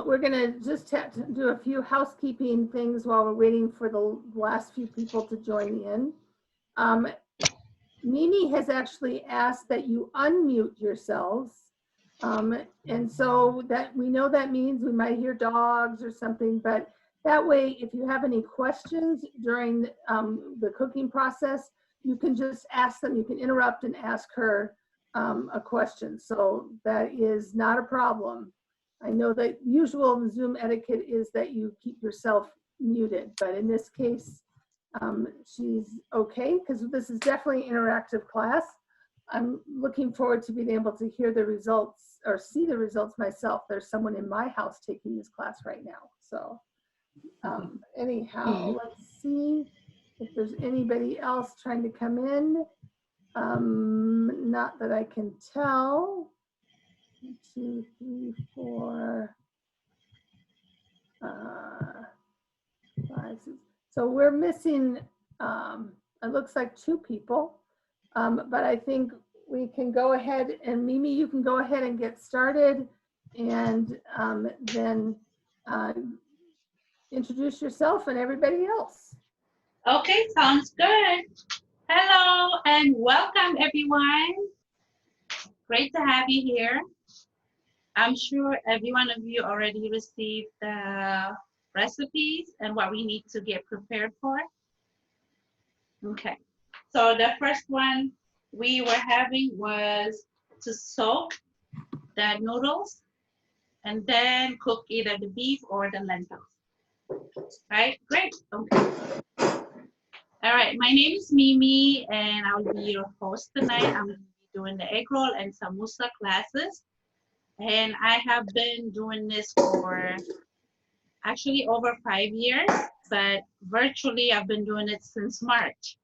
We're going to just have to do a few housekeeping things while we're waiting for the last few people to join in. Mimi has actually asked that you unmute yourselves. And so that we know that means we might hear dogs or something, but that way, if you have any questions during the cooking process, you can just ask them, you can interrupt and ask her a question. So that is not a problem. I know that usual Zoom etiquette is that you keep yourself muted, but in this case, she's okay, because this is definitely an interactive class. I'm looking forward to being able to hear the results or see the results myself. There's someone in my house taking this class right now. So anyhow, let's see if there's anybody else trying to come in. Not that I can tell. 1, 2, 3, 4, 5, 6. So we're missing, it looks like 2 people, but I think we can go ahead and Mimi, you can go ahead and get started and then introduce yourself and everybody else. Okay, sounds good. Hello and welcome everyone. Great to have you here. I'm sure every one of you already received the recipes and what we need to get prepared for. Okay, so the first one we were having was to soak the noodles and then cook either the beef or the lentils. Right, great, okay. All right, my name is Mimi and I'll be your host tonight. I'm going to be doing the Eggroll and Samosa classes. And I have been doing this for actually over 5 years, but virtually I've been doing it since March.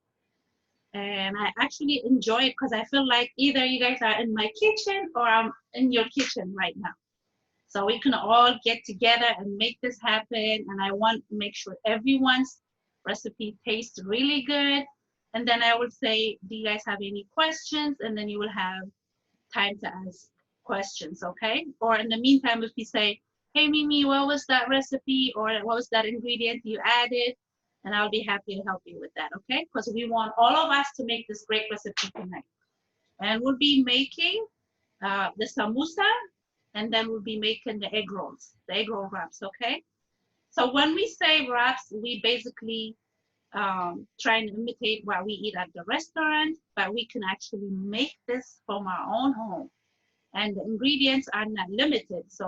And I actually enjoy it because I feel like either you guys are in my kitchen or I'm in your kitchen right now. So we can all get together and make this happen. And I want to make sure everyone's recipe tastes really good. And then I will say, do you guys have any questions? And then you will have time to ask questions, okay? Or in the meantime, if you say, hey, Mimi, what was that recipe? Or what was that ingredient you added? And I'll be happy to help you with that, okay? Because we want all of us to make this great recipe tonight. And we'll be making the samosa, and then we'll be making the egg rolls, the egg roll wraps, okay? So when we say wraps, we basically try and imitate what we eat at the restaurant, but we can actually make this from our own home. And the ingredients are not limited. So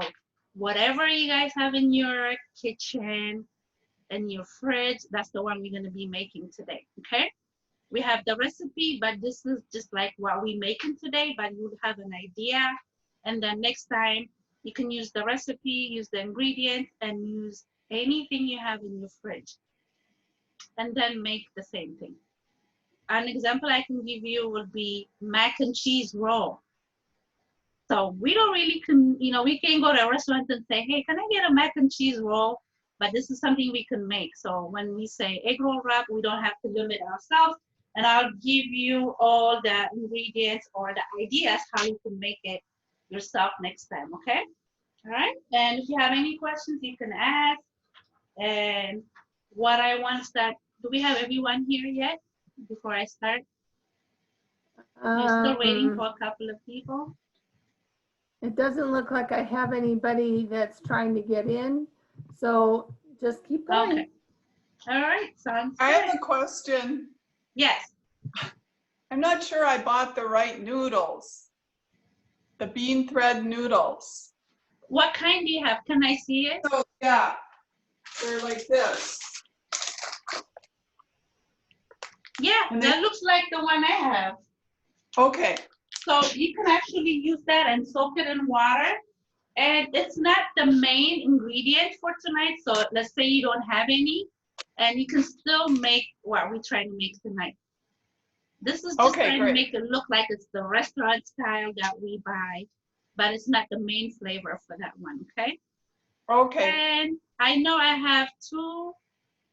whatever you guys have in your kitchen, in your fridge, that's the one we're gonna be making today, okay? We have the recipe, but this is just like what we're making today, but you'll have an idea. And then next time, you can use the recipe, use the ingredients, and use anything you have in your fridge. And then make the same thing. An example I can give you would be mac and cheese roll. So we don't really, we can't go to a restaurant and say, hey, can I get a mac and cheese roll? But this is something we can make. So when we say egg roll wrap, we don't have to limit ourselves. And I'll give you all the ingredients or the ideas how you can make it yourself next time, okay? All right, and if you have any questions, you can ask. And what I want to start, do we have everyone here yet before I start? You're still waiting for a couple of people? It doesn't look like I have anybody that's trying to get in, so just keep going. Okay. All right, sounds good. I have a question. Yes. I'm not sure I bought the right noodles. The bean thread noodles. What kind do you have? Can I see it? So yeah, they're like this. Yeah, And that looks like the one I have. Okay. So you can actually use that and soak it in water. And it's not the main ingredient for tonight. So let's say you don't have any, and you can still make what we're trying to make tonight. This is just trying to make it look like it's the restaurant style that we buy, but it's not the main flavor for that one, okay? Okay. And I know I have 2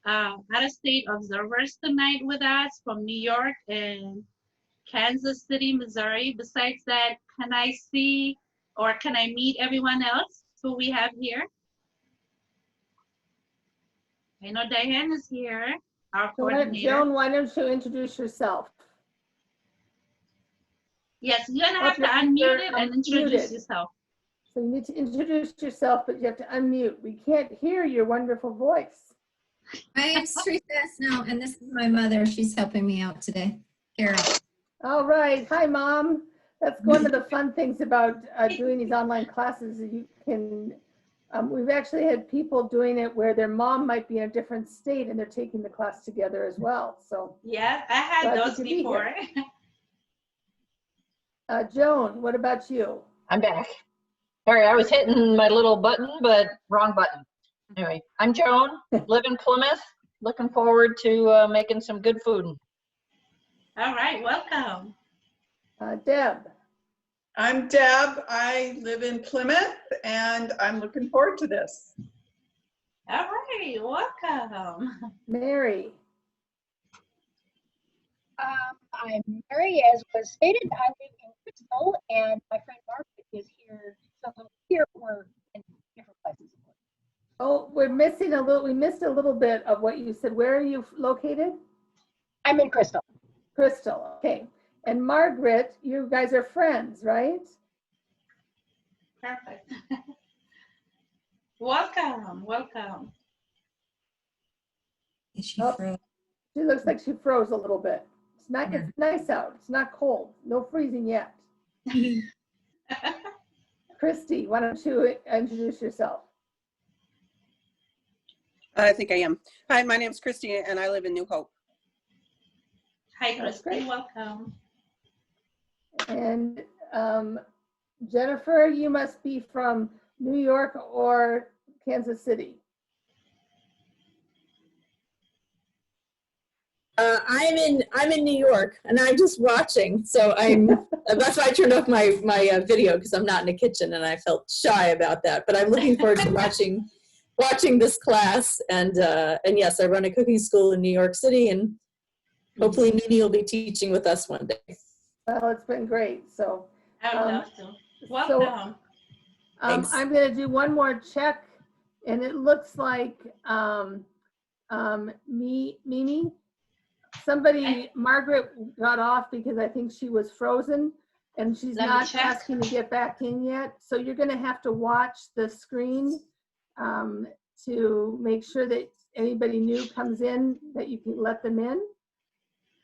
out-of-state observers tonight with us from New York and Kansas City, Missouri. Besides that, can I see or can I meet everyone else who we have here? I know Diane is here, our So coordinator. Joan, why don't you introduce yourself? Yes, you're gonna Oh, have to you're unmute it and introduce unmuted. yourself. So you need to introduce yourself, but you have to unmute. We can't hear your wonderful voice. My name's Teresa Snow, and this is my mother. She's helping me out today, Carol. All right. Hi, Mom. That's one of the fun things about doing these online classes. You can, we've actually had people doing it where their mom might be in a different state and they're taking the class together as well. So Yeah, I had glad you those could be before. Joan, what about you? I'm back. Sorry, I was hitting my little button, but wrong button. Anyway, I'm Joan, live in Plymouth. Looking forward to making some good food. All right, welcome. Deb. I'm Deb. I live in Plymouth, and I'm looking forward to this. All right, welcome. Mary. I'm Mary, as was stated. I live in Crystal, and my friend Margaret is here. So here we're in different places. Oh, we missed a little bit of what you said. Where are you located? I'm in Crystal. Crystal, okay. And Margaret, you guys are friends, right? Perfect. Welcome, welcome. Is she Oh. froze? She looks like she froze a little bit. It's nice out. It's not cold. No freezing yet. Christy, why don't you introduce yourself? I think I am. Hi, my name's Christy and I live in New Hope. Hi, That's Christy, great. welcome. And Jennifer, you must be from New York or Kansas City. I'm in New York, and I'm just watching. So that's why I turned off my video, because I'm not in the kitchen, and I felt shy about that. But I'm looking forward to watching this class. And yes, I run a cooking school in New York City, and hopefully Mimi will be teaching with us one day. Well, it's been great. So I would love to. Welcome. Thanks. I'm going to do one more check, and it looks like Mimi. Margaret got off because I think she was frozen and she's Let me not check. asking to get back in yet. So you're going to have to watch the screen to make sure that anybody new comes in, that you can let them in.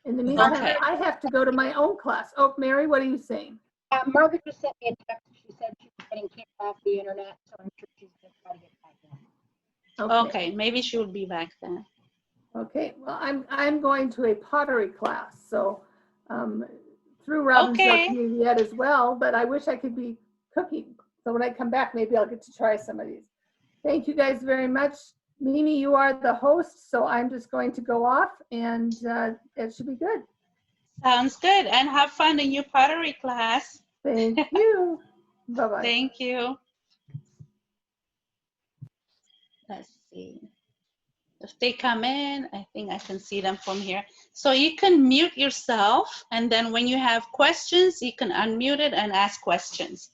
In the meantime, Okay. I have to go to my own class. Oh, Mary, what are you saying? Margaret just sent me a text. She said she was getting kicked off the internet, so I'm sure she's going to try to get back in. Okay, maybe she will be back then. Okay, well, I'm going to a pottery class, so through Robinsdale Okay. Community Ed as well, but I wish I could be cooking. So when I come back, maybe I'll get to try some of these. Thank you guys very much. Mimi, you are the host, so I'm just going to go off and it should be good. Sounds good. And have fun in your pottery class. Thank you. Bye-bye. Thank you. Let's see. If they come in, I think I can see them from here. So you can mute yourself, and then when you have questions, you can unmute it and ask questions.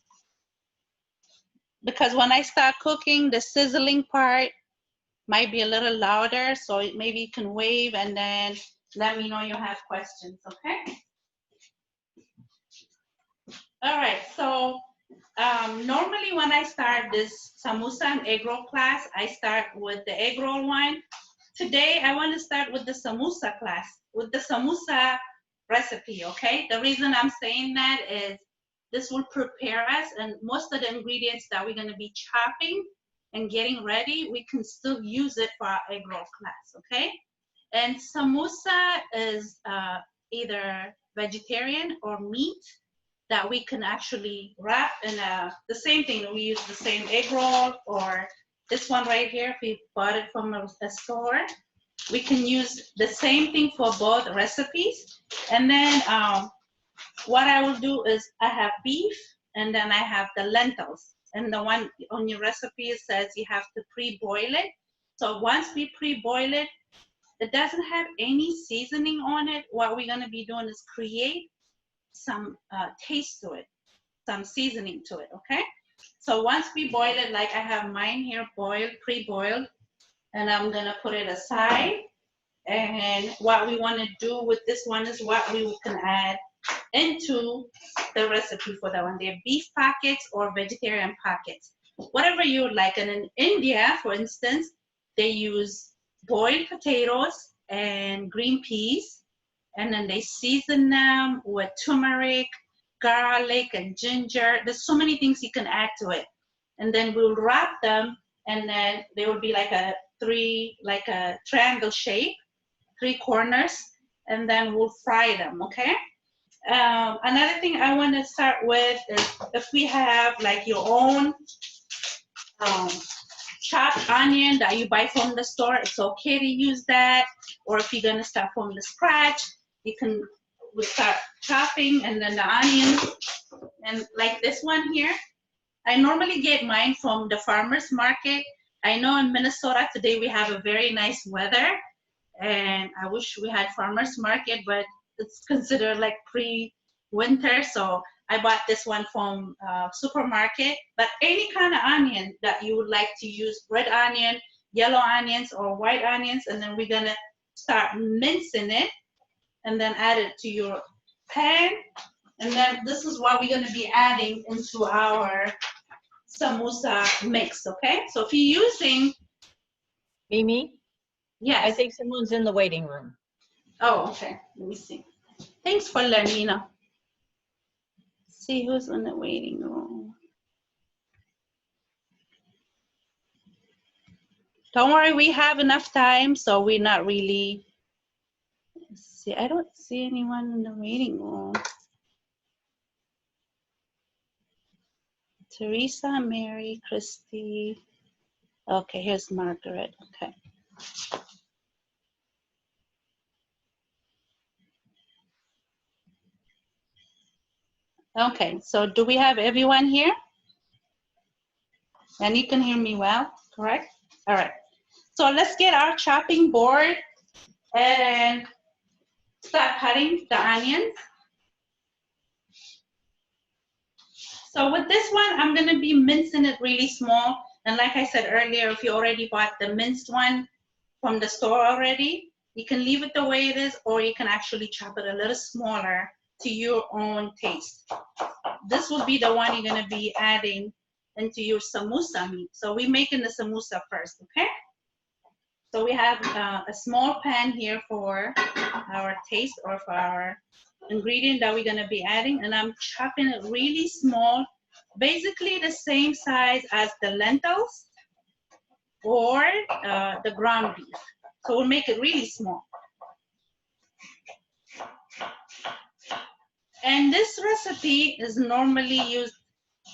Because when I start cooking, the sizzling part might be a little louder, so maybe you can wave and then let me know you have questions, okay? All right, so normally when I start this samosa and egg roll class, I start with the egg roll one. Today, I want to start with the samosa class, with the samosa recipe, okay? The reason I'm saying that is this will prepare us, and most of the ingredients that we're gonna be chopping and getting ready, we can still use it for our egg roll class, okay? And samosa is either vegetarian or meat that we can actually wrap in the same thing. We use the same egg roll, or this one right here, if we bought it from a store. We can use the same thing for both recipes. And then what I will do is I have beef, and then I have the lentils. And the one on your recipe says you have to pre-boil it. So once we pre-boil it, it doesn't have any seasoning on it. What we're gonna be doing is create some taste to it, some seasoning to it, okay? So once we boil it, like I have mine here boiled, pre-boiled, and I'm gonna put it aside. And what we want to do with this one is what we can add into the recipe for that one. They're beef pockets or vegetarian pockets, whatever you would like. And in India, for instance, they use boiled potatoes and green peas, and then they season them with turmeric, garlic, and ginger. There's so many things you can add to it. And then we'll wrap them, and then they will be like a triangle shape, 3 corners, and then we'll fry them, okay? Another thing I want to start with is if we have like your own chopped onion that you buy from the store, it's okay to use that. Or if you're gonna start from the scratch, we'll start chopping, and then the onions, and like this one here. I normally get mine from the farmer's market. I know in Minnesota today we have a very nice weather, and I wish we had farmer's market, but it's considered like pre-winter, so I bought this one from supermarket. But any kind of onion that you would like to use, red onion, yellow onions, or white onions, and then we're gonna start mincing it and then add it to your pan. And then this is what we're gonna be adding into our samosa mix, okay? So if you're using, Mimi, yes. I think someone's in the waiting room. Oh, okay, let me see. Thanks for letting me know. See who's in the waiting room. Don't worry, we have enough time, so we're not really, let's see, I don't see anyone in the waiting room. Teresa, Mary, Christy. Okay, here's Margaret, okay. Okay, so do we have everyone here? And you can hear me well, correct? All right, so let's get our chopping board and start cutting the onions. So with this one, I'm gonna be mincing it really small. And like I said earlier, if you already bought the minced one from the store already, you can leave it the way it is, or you can actually chop it a little smaller to your own taste. This will be the one you're gonna be adding into your samosa meat. So we're making the samosa first, okay? So we have a small pan here for our taste or for our ingredient that we're gonna be adding, and I'm chopping it really small, basically the same size as the lentils or the ground beef. So we'll make it really small. And this recipe is normally used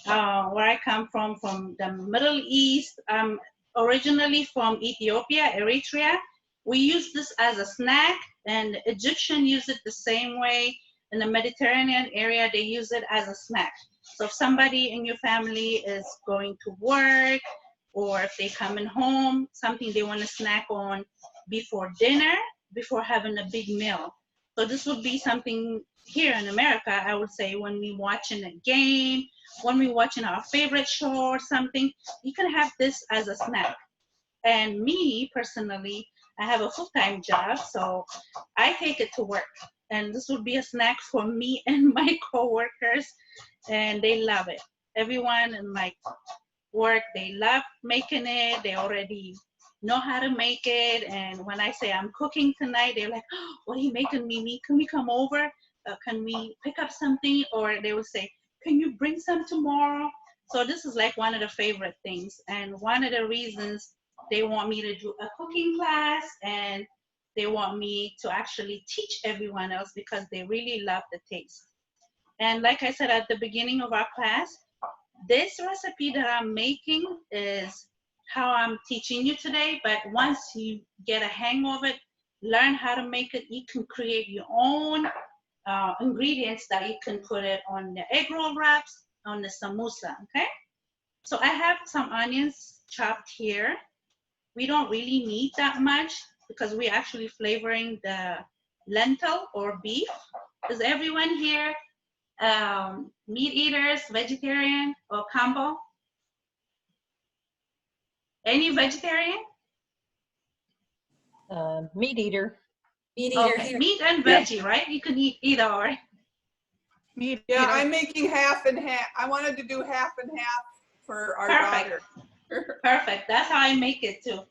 where I come from the Middle East. I'm originally from Ethiopia, Eritrea. We use this as a snack, and Egyptian use it the same way. In the Mediterranean area, they use it as a snack. So if somebody in your family is going to work, or if they coming home, something they want to snack on before dinner, before having a big meal. So this would be something here in America, I would say, when we watching a game, when we watching our favorite show or something, you can have this as a snack. And me personally, I have a full-time job, so I take it to work. And this would be a snack for me and my coworkers, and they love it. Everyone in my work, they love making it. They already know how to make it. And when I say I'm cooking tonight, they're like, oh, what are you making, Mimi? Can we come over? Can we pick up something? Or they will say, can you bring some tomorrow? So this is like one of the favorite things. And one of the reasons they want me to do a cooking class, and they want me to actually teach everyone else, because they really love the taste. And like I said at the beginning of our class, this recipe that I'm making is how I'm teaching you today, but once you get a hang of it, learn how to make it, you can create your own ingredients that you can put it on the egg roll wraps, on the samosa, okay? So I have some onions chopped here. We don't really need that much because we're actually flavoring the lentil or beef. Is everyone here meat eaters, vegetarian, or combo? Any vegetarian? Meat eater. Meat eater Okay, here. meat and Yeah. veggie, right? You can eat either or. Yeah, You know. I'm making half and half. I wanted to do half and half for our Perfect. daughter. Perfect. That's how I make it too.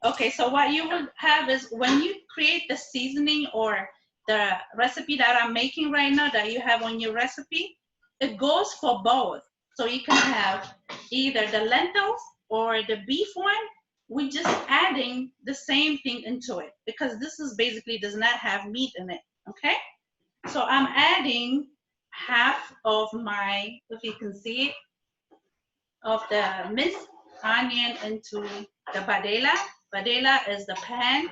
Okay, so what you will have is when you create the seasoning or the recipe that I'm making right now that you have on your recipe, it goes for both. So you can have either the lentils or the beef one. We're just adding the same thing into it because this is basically does not have meat in it, okay? So I'm adding half of my, if you can see it, of the minced onion into the badela. Badela is the pan,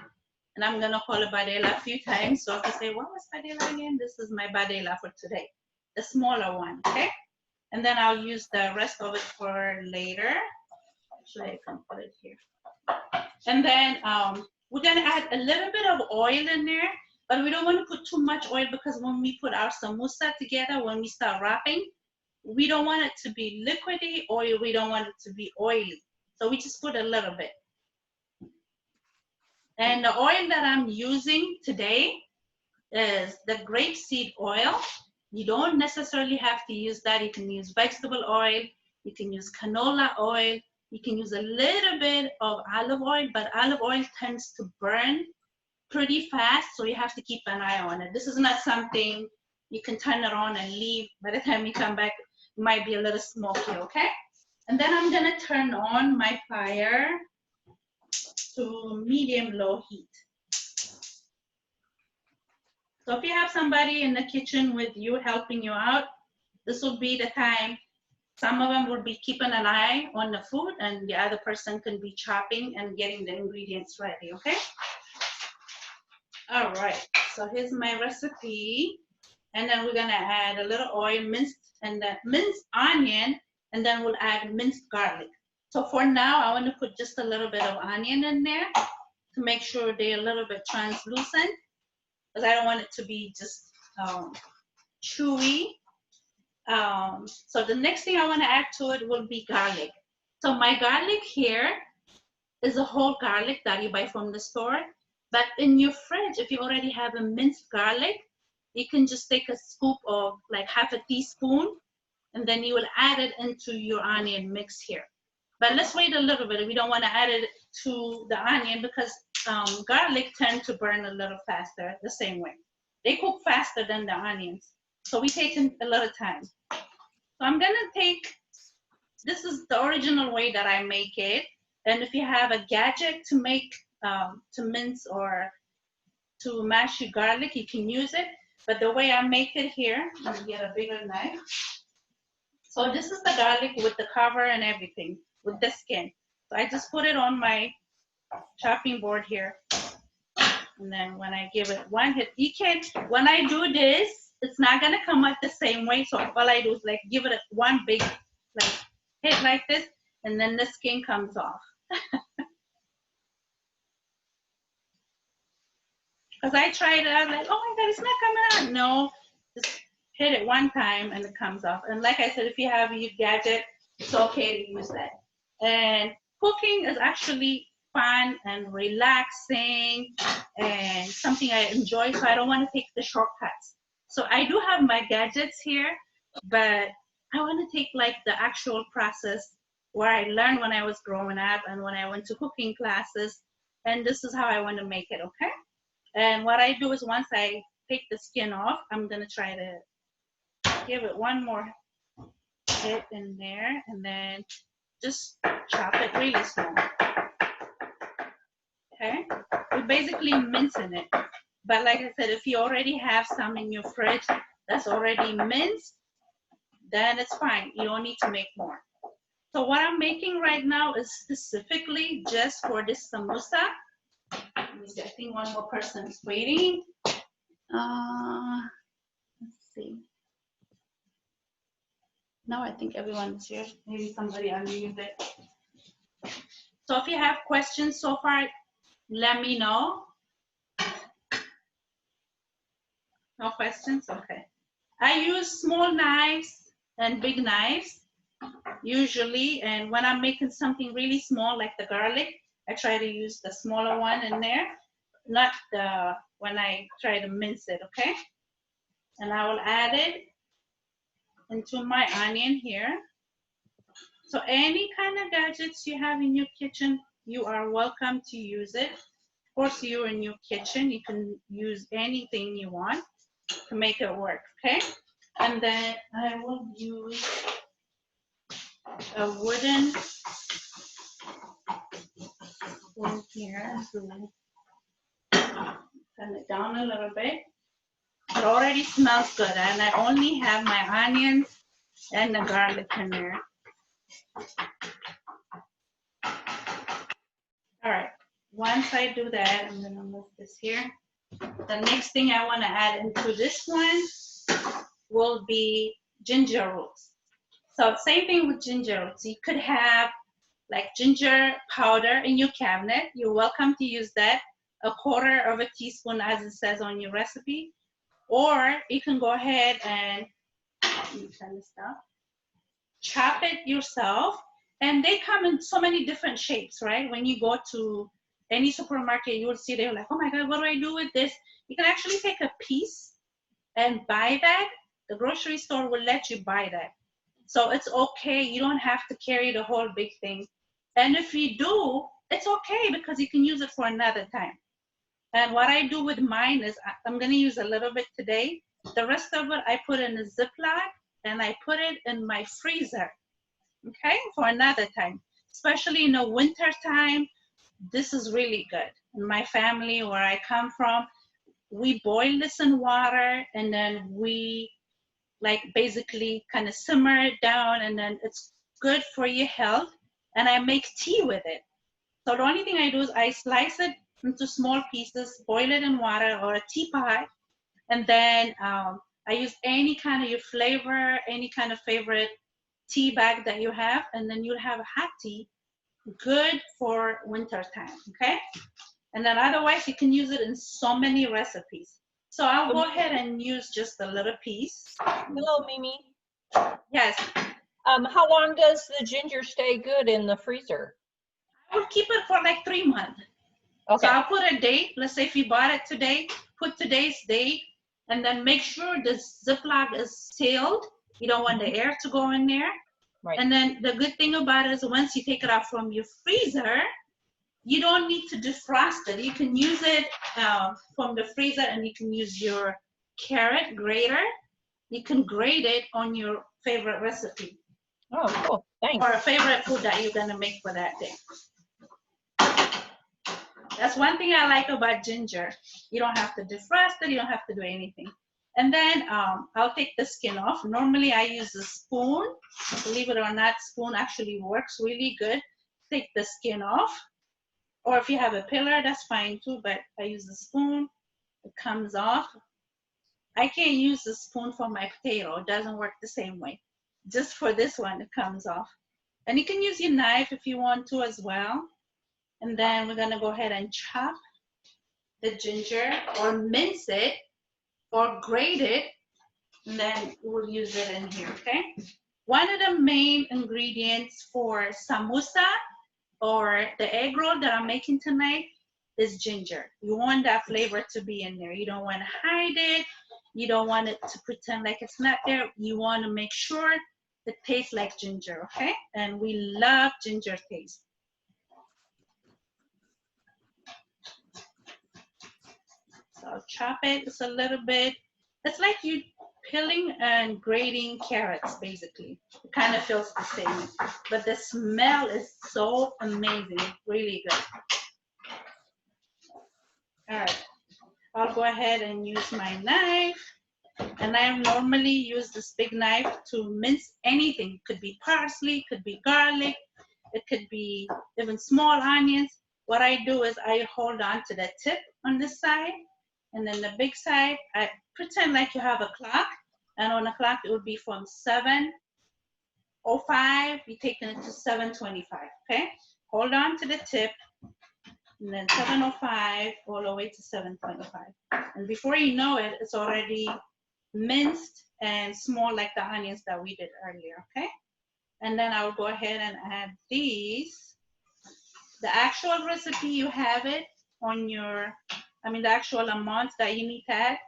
and I'm gonna call it badela a few times. So if you say, what was badela again? This is my badela for today, the smaller one, okay? And then I'll use the rest of it for later. Actually, I can put it here. And then we're gonna add a little bit of oil in there, but we don't wanna put too much oil because when we put our samosa together, when we start wrapping, we don't want it to be liquidy or we don't want it to be oily. So we just put a little bit. And the oil that I'm using today is the grapeseed oil. You don't necessarily have to use that. You can use vegetable oil. You can use canola oil. You can use a little bit of olive oil, but olive oil tends to burn pretty fast, so you have to keep an eye on it. This is not something you can turn it on and leave. By the time you come back, it might be a little smoky, okay? And then I'm gonna turn on my fire to medium-low heat. So if you have somebody in the kitchen with you helping you out, this will be the time. Some of them will be keeping an eye on the food and the other person can be chopping and getting the ingredients ready, okay? All right, so here's my recipe. And then we're gonna add a little oil, minced onion, and then we'll add minced garlic. So for now, I wanna put just a little bit of onion in there to make sure they're a little bit translucent, because I don't want it to be just chewy. So the next thing I wanna add to it will be garlic. So my garlic here is a whole garlic that you buy from the store. But in your fridge, if you already have a minced garlic, you can just take a scoop of like half a teaspoon, and then you will add it into your onion mix here. But let's wait a little bit. We don't want to add it to the onion because garlic tend to burn a little faster the same way. They cook faster than the onions. So we take a little time. So I'm gonna take, this is the original way that I make it. And if you have a gadget to make, to mince or to mash your garlic, you can use it. But the way I make it here, let me get a bigger knife. So this is the garlic with the cover and everything, with the skin. So I just put it on my chopping board here. And then when I give it one hit, you can't, when I do this, it's not gonna come out the same way. So all I do is like give it one big like hit like this, and then the skin comes off. Because I tried it, I was like, oh my God, it's not coming out. No, just hit it one time and it comes off. And like I said, if you have your gadget, it's okay to use that. And cooking is actually fun and relaxing and something I enjoy, so I don't want to take the shortcuts. So I do have my gadgets here, but I want to take like the actual process where I learned when I was growing up and when I went to cooking classes, and this is how I want to make it, okay? And what I do is once I take the skin off, I'm gonna try to give it one more hit in there and then just chop it really small. Okay, we're basically mincing it. But like I said, if you already have some in your fridge that's already minced, then it's fine. You don't need to make more. So what I'm making right now is specifically just for this samosa. Let me see, I think one more person is waiting. Let's see. No, I think everyone's here. Maybe somebody unmuted it. So if you have questions so far, let me know. No questions? Okay. I use small knives and big knives usually, and when I'm making something really small like the garlic, I try to use the smaller one in there. not the, when I try to mince it, okay? And I will add it into my onion here. So any kind of gadgets you have in your kitchen, you are welcome to use it. Of course, you're in your kitchen, you can use anything you want to make it work, okay? And then I will use a wooden spoon here to turn it down a little bit. It already smells good, and I only have my onions and the garlic in there. All right, once I do that, I'm gonna move this here. The next thing I wanna add into this one will be ginger roots. So same thing with ginger roots. You could have like ginger powder in your cabinet. You're welcome to use that, 1/4 of a teaspoon as it says on your recipe. Or you can go ahead and, let me turn this down, chop it yourself. And they come in so many different shapes, right? When you go to any supermarket, you will see they're like, oh my God, what do I do with this? You can actually take a piece and buy that. The grocery store will let you buy that. So it's okay. You don't have to carry the whole big thing. And if you do, it's okay because you can use it for another time. And what I do with mine is I'm going to use a little bit today. The rest of it, I put in a Ziploc and I put it in my freezer, okay, for another time. Especially in the winter time, this is really good. In my family, where I come from, we boil this in water and then we like basically kind of simmer it down, and then it's good for your health. And I make tea with it. So the only thing I do is I slice it into small pieces, boil it in water or a teapot, and then I use any kind of your flavor, any kind of favorite tea bag that you have, and then you'll have a hot tea, good for winter time, okay? And then otherwise you can use it in so many recipes. So I'll go ahead and use just a little piece. Hello, Mimi. Yes, How long does the ginger stay good in the freezer? I will keep it for like 3 months. Okay. So I'll put a date. Let's say if you bought it today, put today's date, and then make sure the Ziploc is sealed. You don't want the air to go in there. Right. And then the good thing about it is once you take it out from your freezer, you don't need to defrost it. You can use it from the freezer, and you can use your carrot grater. You can grate it on your favorite recipe Oh, cool. Thanks. or a favorite food that you're gonna make for that day. That's one thing I like about ginger. You don't have to defrost it. You don't have to do anything. And then I'll take the skin off. Normally I use a spoon. Believe it or not, spoon actually works really good. Take the skin off. Or if you have a peeler, that's fine too, but I use the spoon. It comes off. I can't use the spoon for my potato. It doesn't work the same way. Just for this one, it comes off. And you can use your knife if you want to as well. And then we're gonna go ahead and chop the ginger or mince it or grate it, and then we'll use it in here, okay? One of the main ingredients for samosa or the egg roll that I'm making tonight is ginger. You want that flavor to be in there. You don't want to hide it. You don't want it to pretend like it's not there. You want to make sure it tastes like ginger, okay? And we love ginger taste. So I'll chop it just a little bit. It's like you peeling and grating carrots, basically. It kind of feels the same, but the smell is so amazing, really good. All right, I'll go ahead and use my knife. And I normally use this big knife to mince anything. It could be parsley, could be garlic, it could be even small onions. What I do is I hold on to the tip on this side, and then the big side, I pretend like you have a clock, and on the clock it would be from 7:05, you're taking it to 7:25, okay? Hold on to the tip, and then 7:05 all the way to 7:25. And before you know it, it's already minced and small like the onions that we did earlier, okay? And then I'll go ahead and add these. The actual recipe, you have it on your the actual amount that you need to add,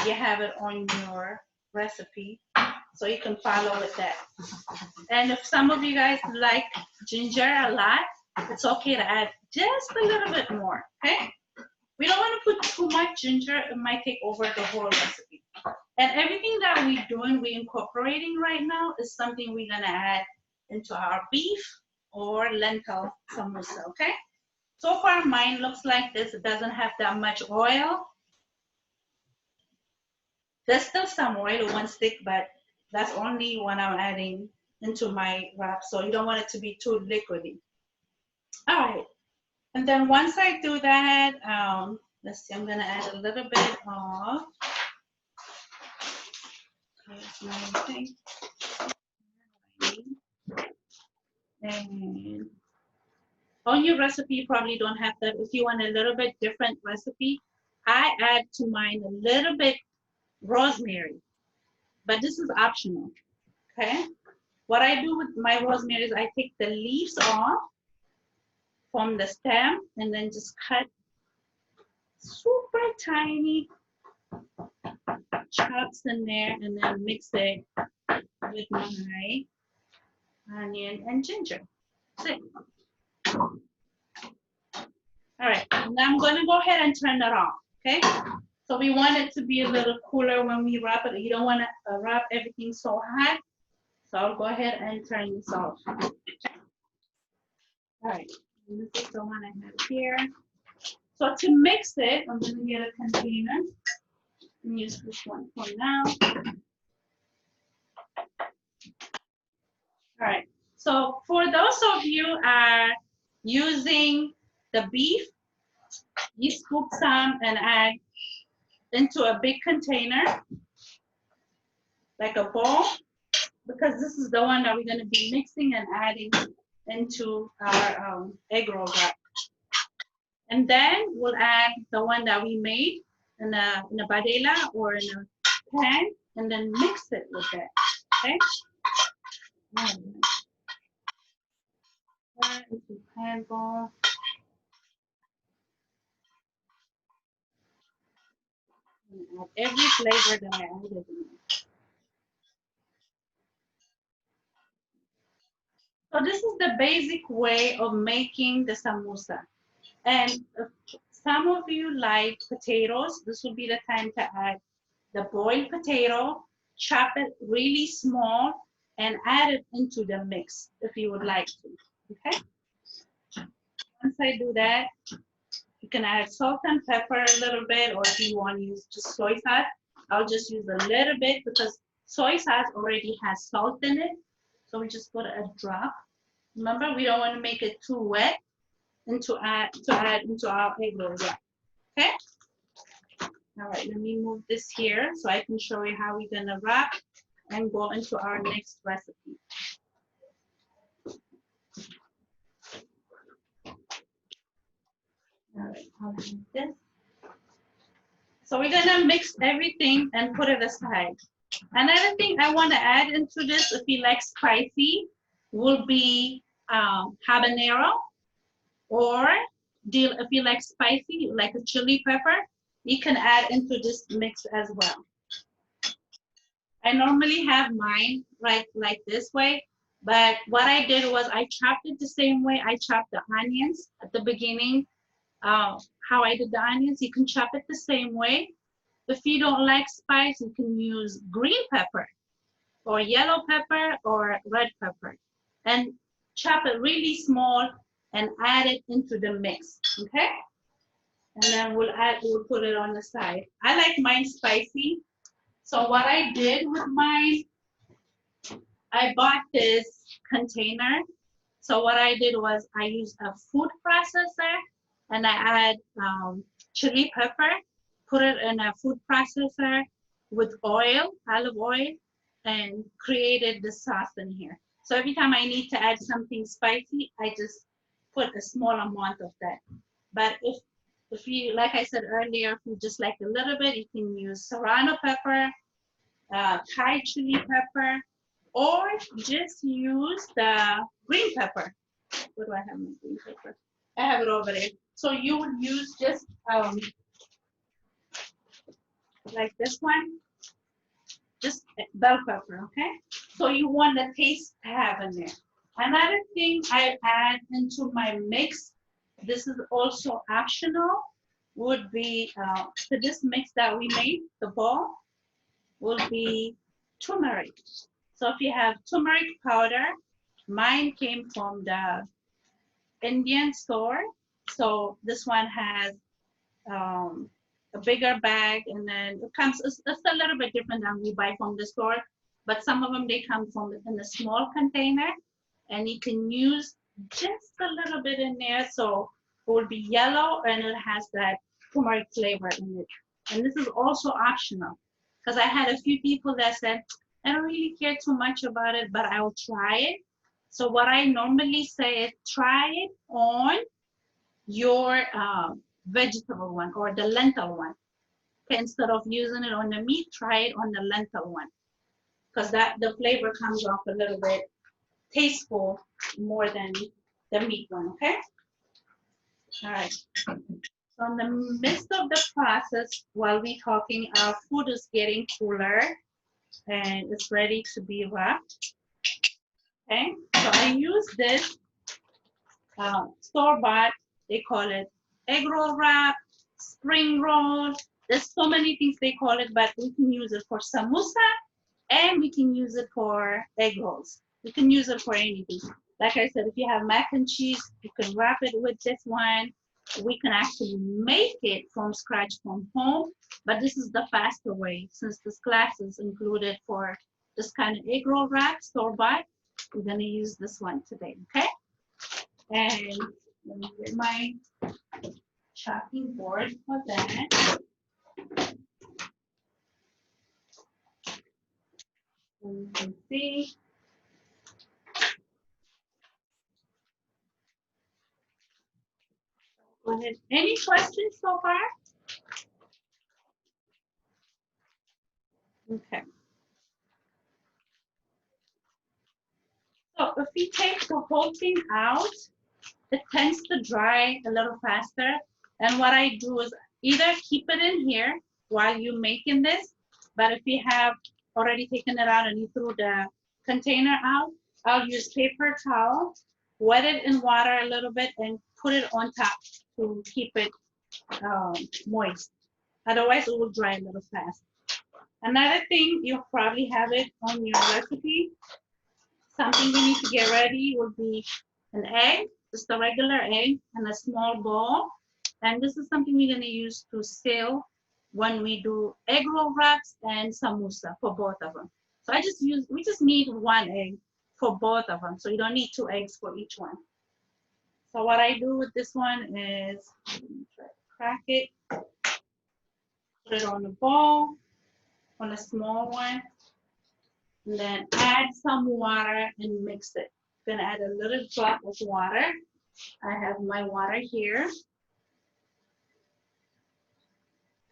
you have it on your recipe, so you can follow with that. And if some of you guys like ginger a lot, it's okay to add just a little bit more, okay? We don't want to put too much ginger, it might take over the whole recipe. And everything that we're doing, we're incorporating right now is something we're gonna add into our beef or lentil samosa, okay? So far mine looks like this, it doesn't have that much oil. There's still some oil, one stick, but that's only when I'm adding into my wrap, so you don't want it to be too liquidy. All right, and then once I do that, let's see, I'm gonna add a little bit of, here's my thing. And on your recipe, you probably don't have that. If you want a little bit different recipe, I add to mine a little bit rosemary, but this is optional, okay? What I do with my rosemary is I take the leaves off from the stem and then just cut super tiny chops in there and then mix it with my onion and ginger. That's it. All right, now I'm gonna go ahead and turn that off, okay? So we want it to be a little cooler when we wrap it. You don't wanna wrap everything so hot. So I'll go ahead and turn this off. All right, this is the one I have here. So to mix it, I'm gonna get a container and use this one for now. All right, so for those of you are using the beef, you scoop some and add into a big container, like a bowl, because this is the one that we're gonna be mixing and adding into our egg roll wrap. And then we'll add the one that we made in a badela or in a pan, and then mix it with that, okay? Into pan bowl. Add every flavor that I added in. So this is the basic way of making the samosa. And if some of you like potatoes, this will be the time to add the boiled potato, chop it really small, and add it into the mix if you would like to, okay? Once I do that, you can add salt and pepper a little bit, or if you want to use just soy sauce, I'll just use a little bit because soy sauce already has salt in it. So we just put a drop. Remember, we don't want to make it too wet and to add into our egg roll, yeah. Okay? All right, let me move this here so I can show you how we're gonna wrap and go into our next recipe. All right, I'll do this. So we're gonna mix everything and put it aside. Another thing I want to add into this, if you like spicy, will be habanero, or if you like spicy, like a chili pepper, you can add into this mix as well. I normally have mine right like this way, but what I did was I chopped it the same way I chopped the onions at the beginning. How I did the onions, you can chop it the same way. If you don't like spice, you can use green pepper or yellow pepper or red pepper and chop it really small and add it into the mix, okay? And then we'll put it on the side. I like mine spicy. So what I did with mine, I bought this container. So what I did was I used a food processor and I add chili pepper, put it in a food processor with oil, olive oil, and created the sauce in here. So every time I need to add something spicy, I just put a small amount of that. But if you, like I said earlier, if you just like a little bit, you can use serrano pepper, Thai chili pepper, or just use the green pepper. Where do I have my green pepper? I have it over there. So you would use just like this one, just bell pepper, okay? So you want the taste to have in there. Another thing I add into my mix, this is also optional, would be, to this mix that we made, the ball, will be turmeric. So if you have turmeric powder, mine came from the Indian store. So this one has a bigger bag, and then it comes, it's a little bit different than we buy from the store, but some of them, they come from in a small container, and you can use just a little bit in there. So it will be yellow, and it has that turmeric flavor in it. And this is also optional, because I had a few people that said, I don't really care too much about it, but I will try it. So what I normally say is try it on your vegetable one or the lentil one. Okay, instead of using it on the meat, try it on the lentil one, because that the flavor comes off a little bit tasteful more than the meat one. Okay. All right. So in the midst of the process, while we're talking, our food is getting cooler and it's ready to be wrapped. Okay. So I use this store-bought, they call it egg roll wrap, spring roll. There's so many things they call it, but we can use it for samosa and we can use it for egg rolls. We can use it for anything. Like I said, if you have mac and cheese, you can wrap it with this one. We can actually make it from scratch from home, but this is the faster way. Since this class is included for this kind of egg roll wrap, store-bought, we're gonna use this one today, okay? And let me get my chopping board for that. And you can see. Go ahead. Any questions so far? Okay. So if you take the whole thing out, it tends to dry a little faster. And what I do is either keep it in here while you're making this, but if you have already taken it out and you threw the container out, I'll use paper towel, wet it in water a little bit, and put it on top to keep it moist. Otherwise, it will dry a little fast. Another thing, you'll probably have it on your recipe. Something you need to get ready would be an egg, just a regular egg, and a small bowl. And this is something we're gonna use to seal when we do egg roll wraps and samosa for both of them. So we just need one egg for both of them. So you don't need 2 eggs for each one. So what I do with this one is try to crack it, put it on the bowl, on a small one, and then add some water and mix it. I'm gonna add a little drop of water. I have my water here.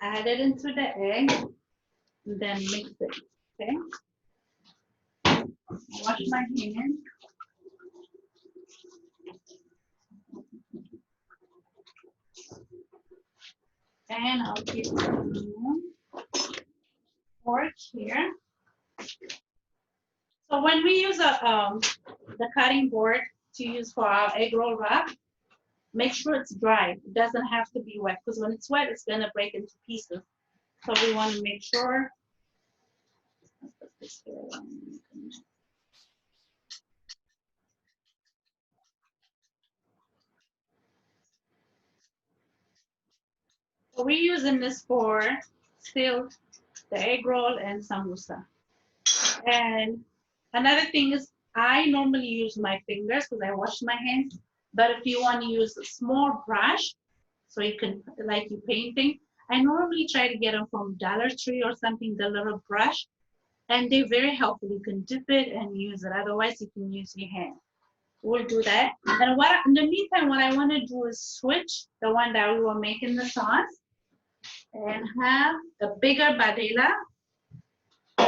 Add it into the egg, and then mix it, okay? Wash my hands. And I'll get some fork here. So when we use the cutting board to use for our egg roll wrap, make sure it's dry. It doesn't have to be wet, because when it's wet, it's gonna break into pieces. So we want to make sure. Let's put this here. So we're using this for still the egg roll and samosa. And another thing is, I normally use my fingers because I wash my hands. But if you want to use a small brush, so you can, like you painting, I normally try to get them from Dollar Tree or something, the little brush. And they're very helpful. You can dip it and use it. Otherwise, you can use your hand. We'll do that. And in the meantime, what I want to do is switch the one that we were making the sauce and have a bigger badela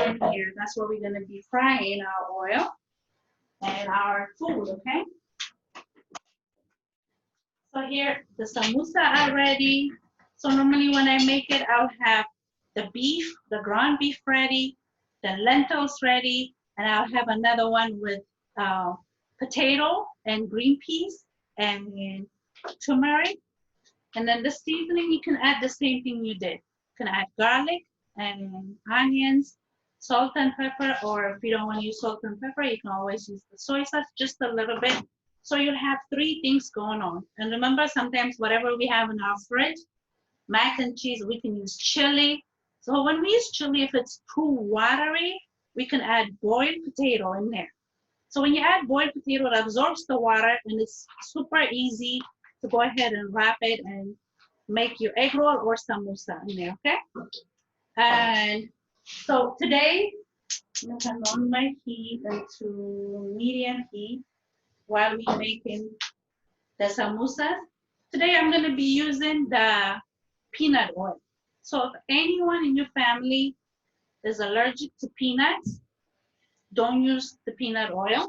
in here. That's where we're going to be frying our oil and our food, okay? So here, the samosa are ready. So normally when I make it, I'll have the beef, the ground beef ready, the lentils ready, and I'll have another one with potato and green peas and turmeric. And then the seasoning, you can add the same thing you did. You can add garlic and onions, salt and pepper, or if you don't want to use salt and pepper, you can always use the soy sauce, just a little bit. So you'll have 3 things going on. And remember, sometimes whatever we have in our fridge, mac and cheese, we can use chili. So when we use chili, if it's too watery, we can add boiled potato in there. So when you add boiled potato, it absorbs the water, and it's super easy to go ahead and wrap it and make your egg roll or samosa in there, okay? And so today, I'm gonna turn on my heat into medium heat while we're making the samosas. Today, I'm gonna be using the peanut oil. So if anyone in your family is allergic to peanuts, don't use the peanut oil.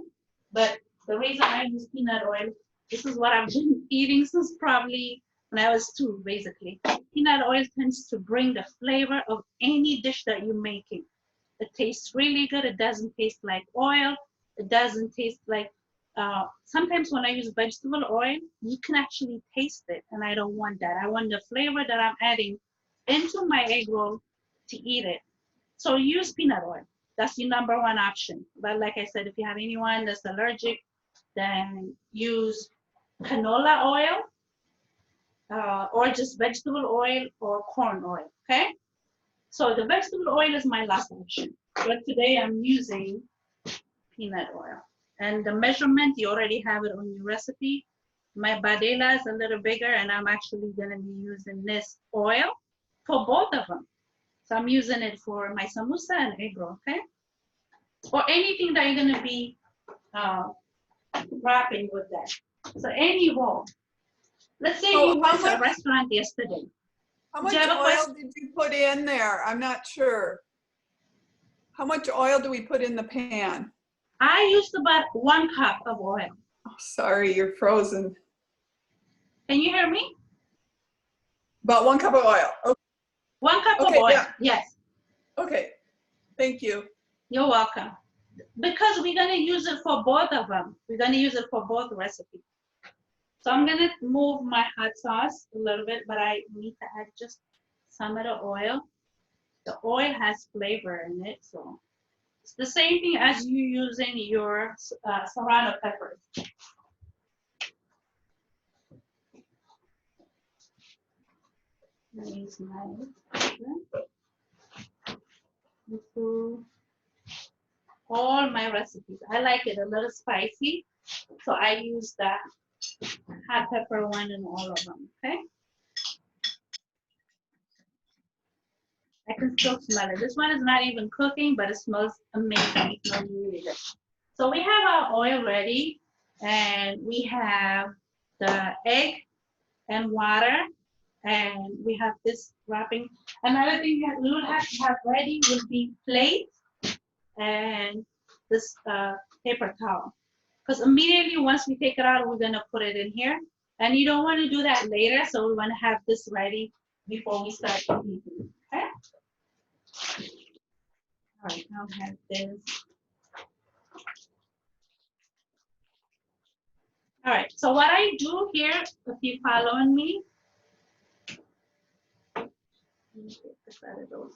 But the reason I use peanut oil, this is what I've been eating since probably when I was 2, basically. Peanut oil tends to bring the flavor of any dish that you're making. It tastes really good. It doesn't taste like oil. It doesn't taste like, sometimes when I use vegetable oil, you can actually taste it, and I don't want that. I want the flavor that I'm adding into my egg roll to eat it. So use peanut oil. That's your number 1 option. But like I said, if you have anyone that's allergic, then use canola oil, or just vegetable oil or corn oil, okay? So the vegetable oil is my last option. But today I'm using peanut oil. And the measurement, you already have it on your recipe. My badela is a little bigger, and I'm actually gonna be using this oil for both of them. So I'm using it for my samosa and egg roll, okay? Or anything that you're gonna be wrapping with that. So any roll. Let's say So you went to a restaurant yesterday. How much Do you have a oil question? did you put in there? I'm not sure. How much oil do we put in the pan? I used about 1 cup of oil. Oh, sorry, you're frozen. Can you hear me? About 1 cup of oil. Okay, 1 cup of Okay, oil, yeah. yes. okay. Thank you. You're welcome. Because we're gonna use it for both of them. We're gonna use it for both recipes. So I'm gonna move my hot sauce a little bit, but I need to add just some of the oil. The oil has flavor in it, so it's the same thing as you using your serrano peppers. Let me use my into all my recipes. I like it a little spicy, so I use the hot pepper one in all of them, okay? I can still smell it. This one is not even cooking, but it smells amazing. It smells really good. So we have our oil ready, and we have the egg and water, and we have this wrapping. Another thing that we will have to have ready will be plate and this paper towel. Because immediately once we take it out, we're gonna put it in here. And you don't wanna do that later, so we wanna have this ready before we start eating, okay? All right, I'll have this. All right, so what I do here, if you're following me, let me get this out of those.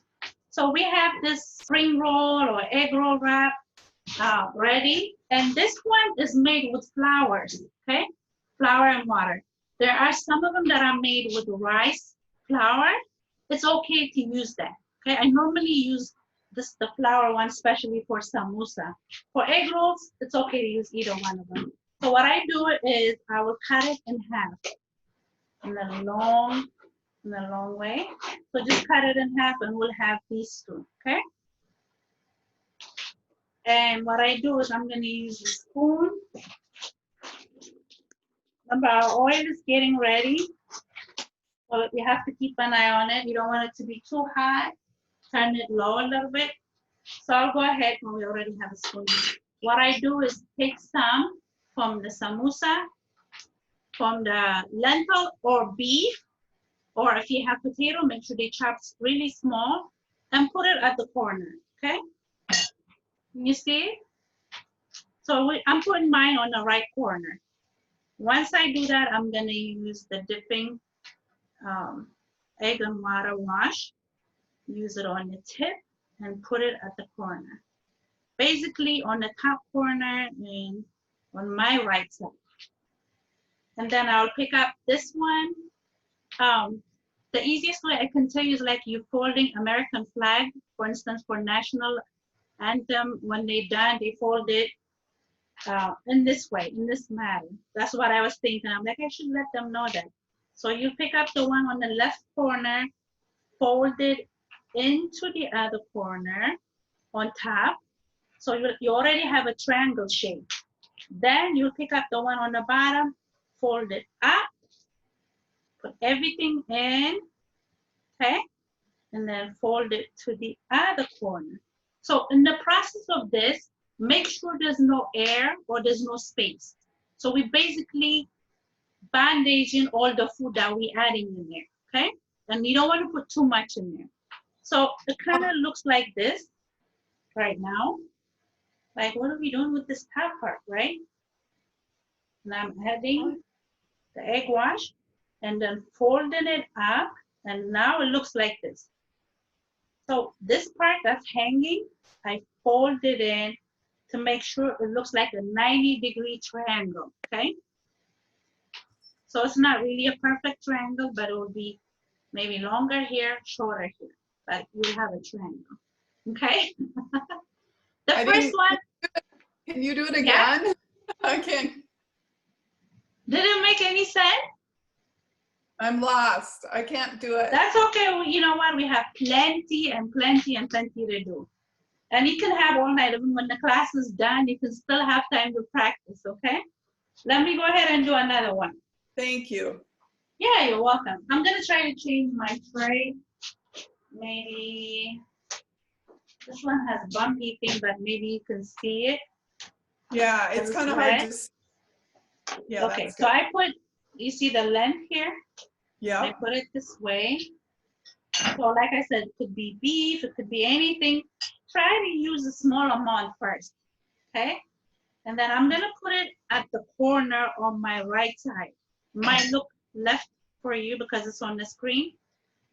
So we have this spring roll or egg roll wrap ready, and this one is made with flours, okay? Flour and water. There are some of them that are made with rice flour. It's okay to use that, okay? I normally use the flour one, especially for samosa. For egg rolls, it's okay to use either one of them. So what I do is I will cut it in half in a long way. So just cut it in half, and we'll have these 2, okay? And what I do is I'm gonna use a spoon. Remember, our oil is getting ready. So you have to keep an eye on it. You don't want it to be too hot. Turn it low a little bit. So I'll go ahead when we already have a spoon. What I do is take some from the samosa, from the lentil or beef, or if you have potato, make sure they chop really small. and put it at the corner, okay? You see? So I'm putting mine on the right corner. Once I do that, I'm gonna use the dipping egg and water wash, use it on the tip and put it at the corner. Basically on the top corner and on my right side. And then I'll pick up this one. The easiest way I can tell you is like you folding American flag, for instance, for national anthem, when they're done, they fold it in this way, in this manner. That's what I was thinking. I'm like, I should let them know that. So you pick up the one on the left corner, fold it into the other corner on top. So you already have a triangle shape. Then you pick up the one on the bottom, fold it up, put everything in, okay? And then fold it to the other corner. So in the process of this, make sure there's no air or there's no space. So we basically bandaging all the food that we adding in there, okay? And you don't want to put too much in there. So it kind of looks like this right now. Like, what are we doing with this top part, right? And I'm adding the egg wash and then folding it up, and now it looks like this. So this part that's hanging, I fold it in to make sure it looks like a 90-degree triangle, okay? So it's not really a perfect triangle, but it will be maybe longer here, shorter here, but you'll have a triangle, okay? The first one. Can you do it again? Yeah. I can't. Didn't make any sense? I'm lost. I can't do it. That's okay. Well, you know what? We have plenty and plenty and plenty to do. And you can have all night. Even when the class is done, you can still have time to practice, okay? Let me go ahead and do another one. Thank you. Yeah, you're welcome. I'm going to try to change my tray. Maybe this one has bumpy thing, but maybe you can see it. Yeah, it's kind of hard to see. Yeah, okay, so I put, you see the length here? Yeah. I put it this way. So like I said, it could be beef, it could be anything. Try to use a small amount first, okay? And then I'm gonna put it at the corner on my right side. Might look left for you because it's on the screen.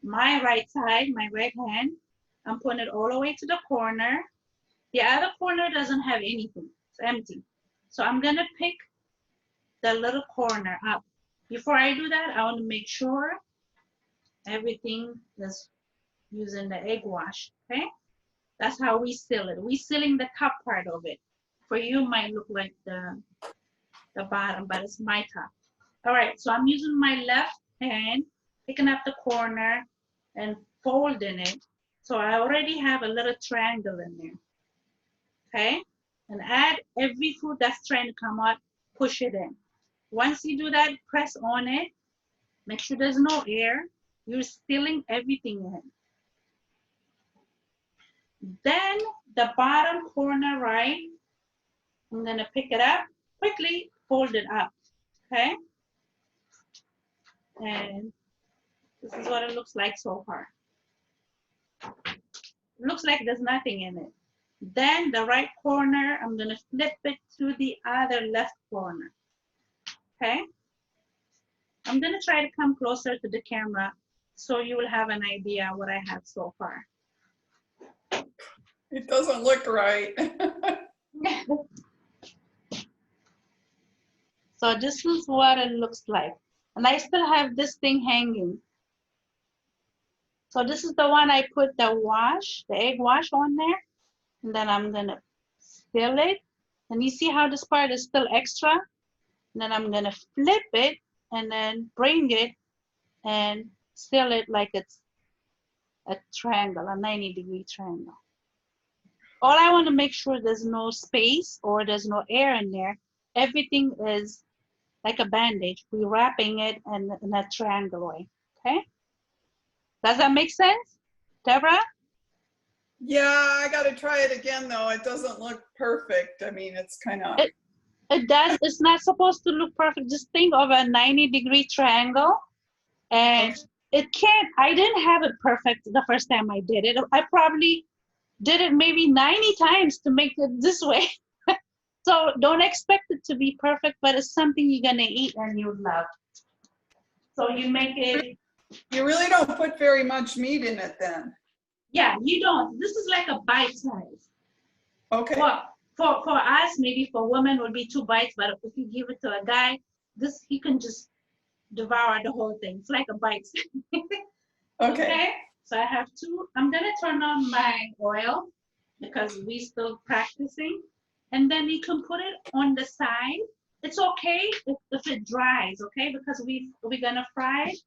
My right side, my right hand, I'm putting it all the way to the corner. The other corner doesn't have anything, it's empty. So I'm gonna pick the little corner up. Before I do that, I want to make sure everything is using the egg wash, okay? That's how we seal it. We sealing the top part of it. For you, it might look like the bottom, but it's my top. All right, so I'm using my left hand, picking up the corner and folding it. So I already have a little triangle in there, okay? And add every food that's trying to come out, push it in. Once you do that, press on it. Make sure there's no air. You're sealing everything in. Then the bottom corner right, I'm gonna pick it up, quickly fold it up, okay? And this is what it looks like so far. It looks like there's nothing in it. Then the right corner, I'm gonna flip it to the other left corner, okay? I'm gonna try to come closer to the camera so you will have an idea what I have so far. It doesn't look right. So this is what it looks like. And I still have this thing hanging. So this is the one I put the wash, the egg wash on there. And then I'm gonna seal it. And you see how this part is still extra? And then I'm gonna flip it and then bring it and seal it like it's a triangle, a 90-degree triangle. All I want to make sure there's no space or there's no air in there. Everything is like a bandage. We're wrapping it in a triangle way, okay? Does that make sense, Deborah? Yeah, I got to try it again though. It doesn't look perfect. I mean, it's kind of. It does. It's not supposed to look perfect. Just think of a 90-degree triangle, and it can't, I didn't have it perfect the first time I did it. I probably did it maybe 90 times to make it this way. So don't expect it to be perfect, but it's something you're gonna eat and you love. So you make it. You really don't put very much meat in it then. Yeah, you don't. This is like a bite size. Okay. Well, for us, maybe for women would be 2 bites, but if you give it to a guy, this he can just devour the whole thing. It's like a bite. Okay. So I have 2. I'm gonna turn on my oil because we still practicing. And then you can put it on the side. It's okay if it dries, okay? Because we're gonna fry it.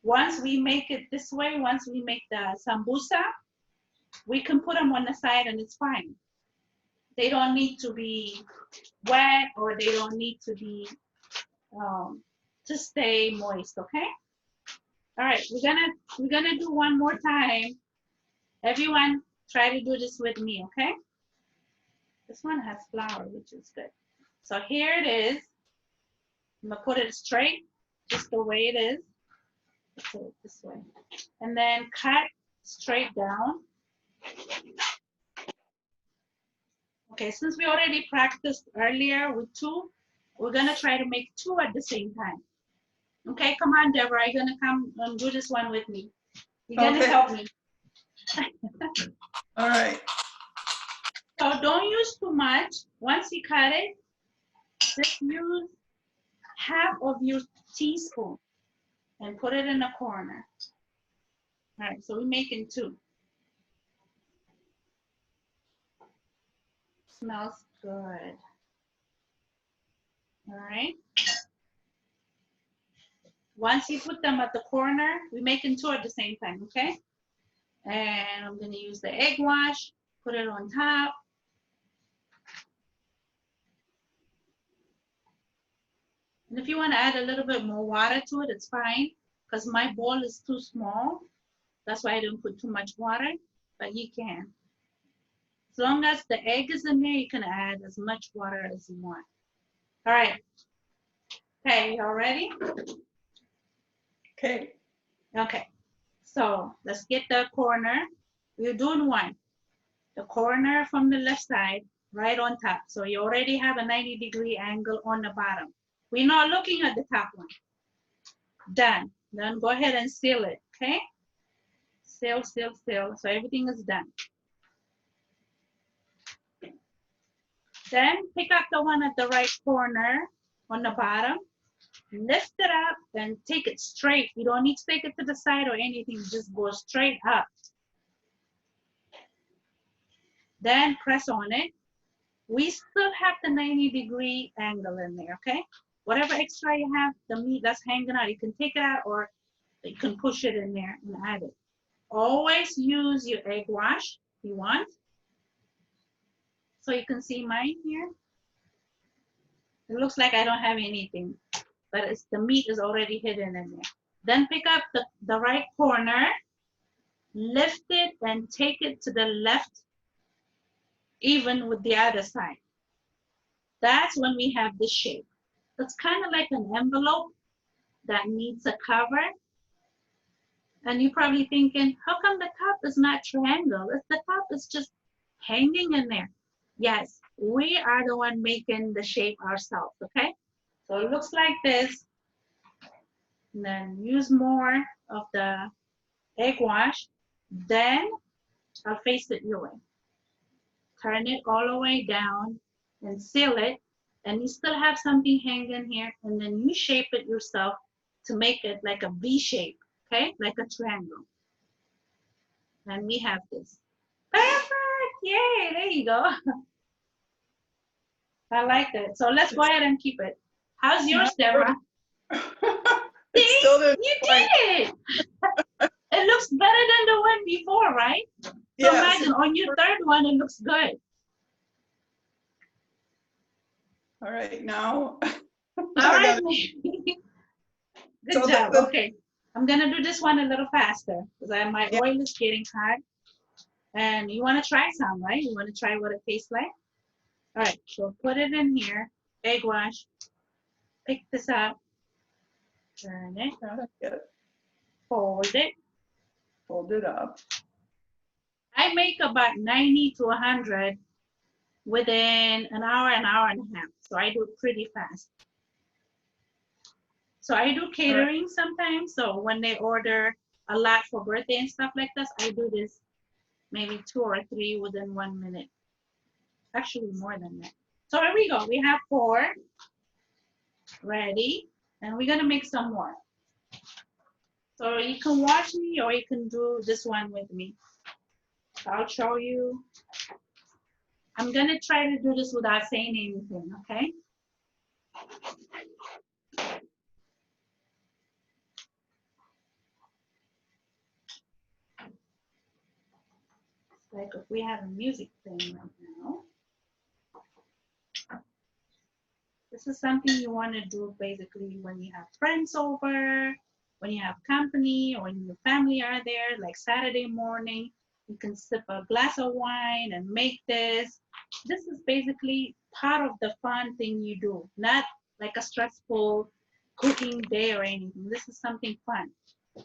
Once we make it this way, once we make the sambusa, we can put them on the side and it's fine. They don't need to be wet or they don't need to be to stay moist, okay? All right, we're gonna do one more time. Everyone, try to do this with me, okay? This one has flour, which is good. So here it is. I'm gonna put it straight, just the way it is. Let's put it this way. And then cut straight down. Okay, since we already practiced earlier with 2, we're gonna try to make 2 at the same time. Okay, come on, Deborah, you're gonna come and do this one with me. You're gonna Okay. help me. All right. So don't use too much. Once you cut it, just use half of your teaspoon and put it in the corner. All right, so we're making 2. Smells good. All right. Once you put them at the corner, we're making 2 at the same time, okay? And I'm gonna use the egg wash, put it on top. And if you wanna add a little bit more water to it, it's fine, because my bowl is too small. That's why I didn't put too much water, but you can. As long as the egg is in there, you can add as much water as you want. All right. Okay, y'all ready? Okay. Okay. So let's get the corner. We're doing 1. The corner from the left side, right on top. So you already have a 90-degree angle on the bottom. We're not looking at the top one. Done. Then go ahead and seal it, okay? Seal, seal, seal. So everything is done. Then pick up the one at the right corner on the bottom. Lift it up and take it straight. You don't need to take it to the side or anything. Just go straight up. Then press on it. We still have the 90-degree angle in there, okay? Whatever extra you have, the meat that's hanging out, you can take it out or you can push it in there and add it. Always use your egg wash if you want. So you can see mine here. It looks like I don't have anything, but it's, the meat is already hidden in there. Then pick up the right corner, lift it and take it to the left, even with the other side. That's when we have this shape. It's kind of like an envelope that needs a cover. And you're probably thinking, how come the top is not triangle? If the top is just hanging in there. Yes, we are the one making the shape ourselves, okay? So it looks like this. And then use more of the egg wash. Then I'll face it your way. Turn it all the way down and seal it. And you still have something hanging here. And then you shape it yourself to make it like a V shape, okay? Like a triangle. And we have this. Perfect, yay, there you go. I like that. So let's go ahead and keep it. How's yours, Deborah? It still didn't You quite- did it. It looks better than the one before, right? So Yes. imagine on your 3rd one, it looks good. All right, now. All I right. gotta- Good So job. the- Okay. I'm going to do this one a little faster because my Yeah. oil is getting hot. And you want to try some, right? You want to try what it tastes like? All right. So put it in here. Egg wash. Pick this up. Turn it Get it. forward. fold it. Fold it up. I make about 90 to 100 within an hour and a half. So I do it pretty fast. So I do catering sometimes. So when they order a lot for birthday and stuff like this, I do this maybe 2 or 3 within 1 minute. Actually more than that. So here we go. We have 4 ready, and we're gonna make some more. So you can watch me or you can do this one with me. So I'll show you. I'm gonna try to do this without saying anything, okay? Like if we have a music playing right now. This is something you want to do basically when you have friends over, when you have company, or when your family are there, like Saturday morning, you can sip a glass of wine and make this. This is basically part of the fun thing you do, not like a stressful cooking day or anything. This is something fun. I'm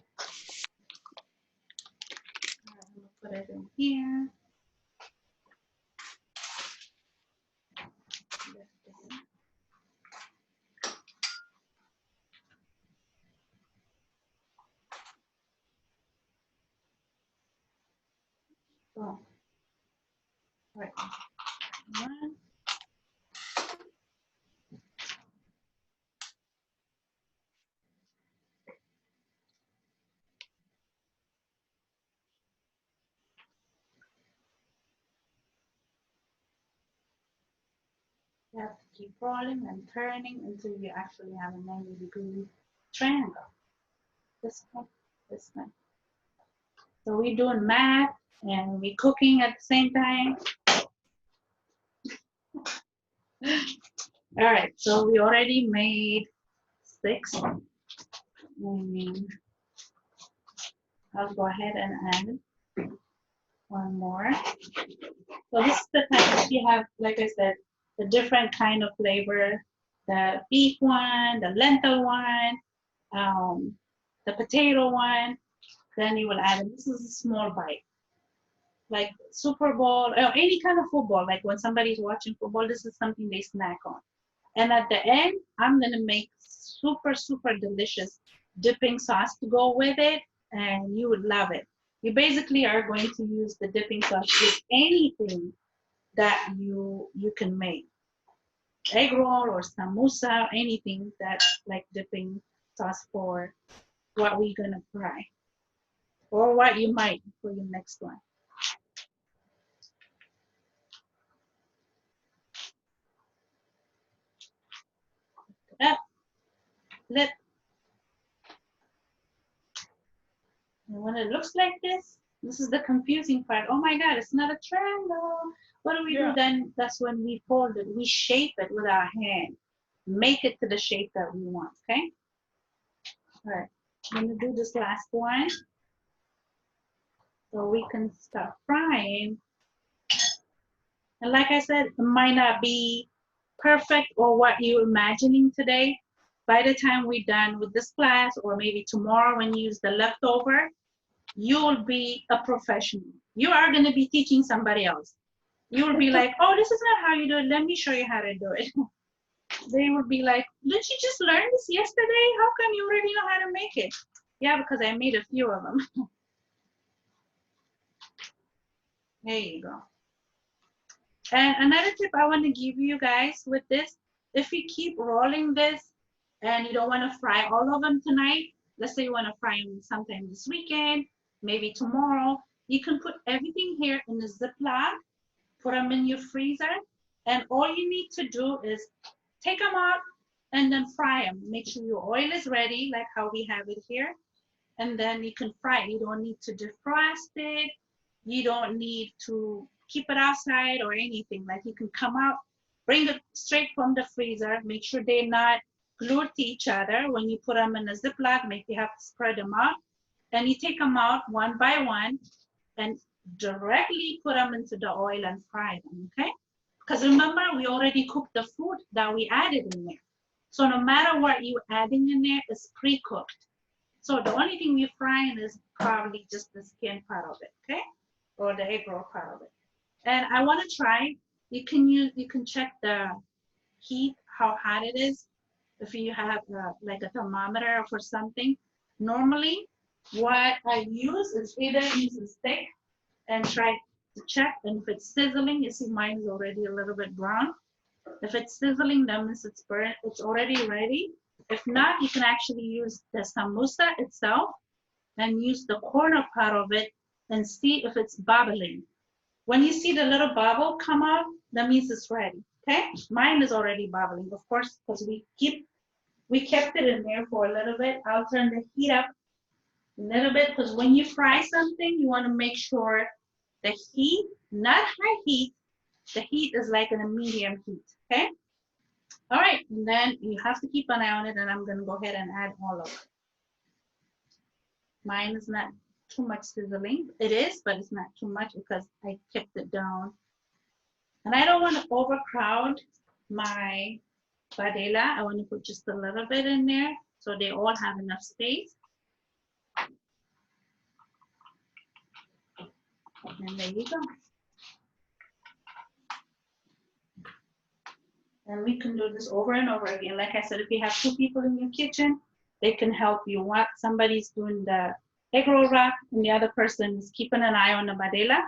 gonna put it in here. Oh. Right. One. You have to keep rolling and turning until you actually have a 90-degree triangle. This one, this one. So we're doing math and we're cooking at the same time. All right, so we already made 6. And I'll go ahead and add 1 more. So this is the type, you have, like I said, the different kind of flavor, the beef one, the lentil one, the potato one, then you will add it. This is a small bite. Like Super Bowl, or any kind of football, like when somebody's watching football, this is something they snack on. And at the end, I'm gonna make super, super delicious dipping sauce to go with it, and you would love it. You basically are going to use the dipping sauce with anything that you can make. Egg roll or samosa, anything that's like dipping sauce for what we're gonna fry. Or what you might for your next one. Up, lip. And when it looks like this is the confusing part. Oh my God, it's not a triangle. What do we do then? That's when we fold it. We shape it with our hand. Make it to the shape that we want, okay? All right, I'm gonna do this last one. So we can start frying. And like I said, it might not be perfect or what you're imagining today. By the time we're done with this class, or maybe tomorrow when you use the leftover, you'll be a professional. You are going to be teaching somebody else. You'll be like, oh, this is not how you do it. Let me show you how to do it. They will be like, didn't you just learn this yesterday? How come you already know how to make it? Yeah, because I made a few of them. There you go. And another tip I want to give you guys with this, if you keep rolling this and you don't want to fry all of them tonight, let's say you want to fry them sometime this weekend, maybe tomorrow, you can put everything here in the Ziploc, put them in your freezer, and all you need to do is take them out and then fry them. Make sure your oil is ready, like how we have it here, and then you can fry it. You don't need to defrost it. You don't need to keep it outside or anything. Like you can come out, bring it straight from the freezer, make sure they're not glued to each other. When you put them in a Ziploc, make you have to spread them out. And you take them out one by one and directly put them into the oil and fry them, okay? Because remember, we already cooked the food that we added in there. So no matter what you're adding in there, it's pre-cooked. So the only thing you're frying is probably just the skin part of it, okay? Or the egg roll part of it. And I want to try, you can check the heat, how hot it is. If you have like a thermometer or something. Normally, what I use is either use a stick and try to check, and if it's sizzling, you see mine is already a little bit brown. If it's sizzling, that means it's burnt, it's already ready. If not, you can actually use the samosa itself and use the corner part of it and see if it's bubbling. When you see the little bubble come up, that means it's ready, okay? Mine is already bubbling, of course, because we kept it in there for a little bit. I'll turn the heat up a little bit, because when you fry something, you want to make sure the heat, not high heat, the heat is like in a medium heat, okay? All right, and then you have to keep an eye on it, and I'm gonna go ahead and add all of it. Mine is not too much sizzling. It is, but it's not too much because I kept it down. And I don't want to overcrowd my padella. I want to put just a little bit in there so they all have enough space. And there you go. And we can do this over and over again. Like I said, if you have 2 people in your kitchen, they can help you. What somebody's doing the egg roll wrap and the other person is keeping an eye on the padella,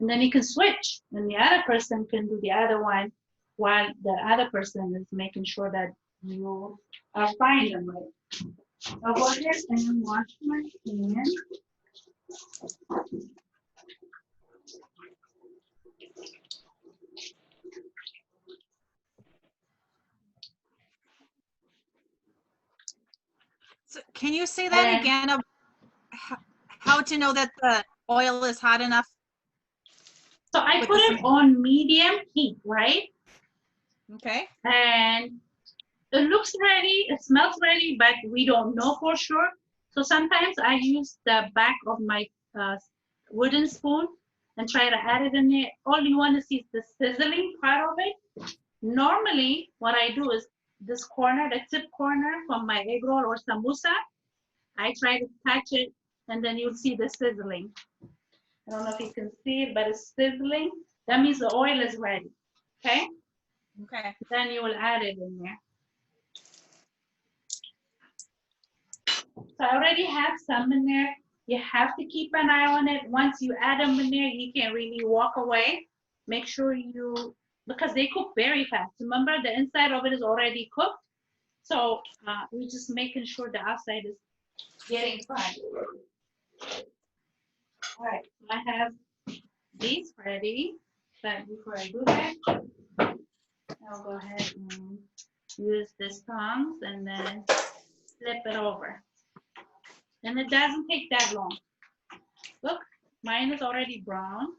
and then you can switch, and the other person can do the other one while the other person is making sure that you are frying them right. I'll go ahead and wash my hands. So can you say that And- again? Of how to know that the oil is hot enough? So I With put the it on medium heat, right? Okay. And it looks ready, it smells ready, but we don't know for sure. So sometimes I use the back of my wooden spoon and try to add it in there. All you want to see is the sizzling part of it. Normally, what I do is this corner, the tip corner from my egg roll or samosa, I try to touch it, and then you'll see the sizzling. I don't know if you can see it, but it's sizzling. That means the oil is ready, okay? Okay. Then you will add it in there. So I already have some in there. You have to keep an eye on it. Once you add them in there, you can't really walk away. Make sure you, because they cook very fast. Remember, the inside of it is already cooked. So we're just making sure the outside is getting fried. All right, so I have these ready. But before I do that, I'll go ahead and use this tongs and then flip it over. And it doesn't take that long. Look, mine is already brown.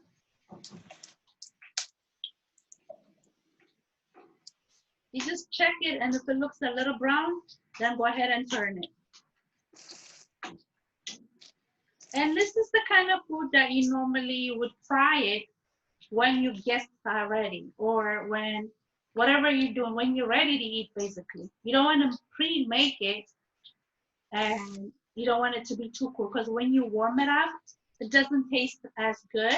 You just check it, and if it looks a little brown, then go ahead and turn it. And this is the kind of food that you normally would fry it when your guests are ready, or when whatever you're doing, when you're ready to eat, basically. You don't want to pre-make it, and you don't want it to be too cool, because when you warm it up, it doesn't taste as good.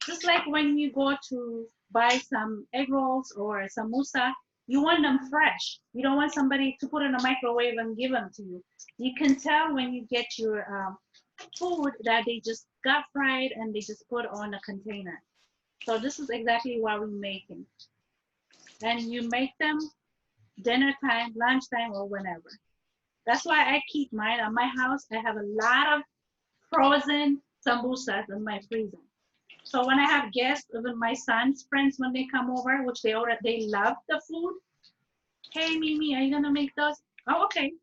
Just like when you go to buy some egg rolls or samosa, you want them fresh. You don't want somebody to put in a microwave and give them to you. You can tell when you get your food that they just got fried and they just put on a container. So this is exactly what we're making. And you make them dinner time, lunchtime, or whenever. That's why I keep mine at my house. I have a lot of frozen samosas in my freezer. So when I have guests, even my son's friends, when they come over, which they love the food. Hey, Mimi, are you gonna make those? Oh, okay.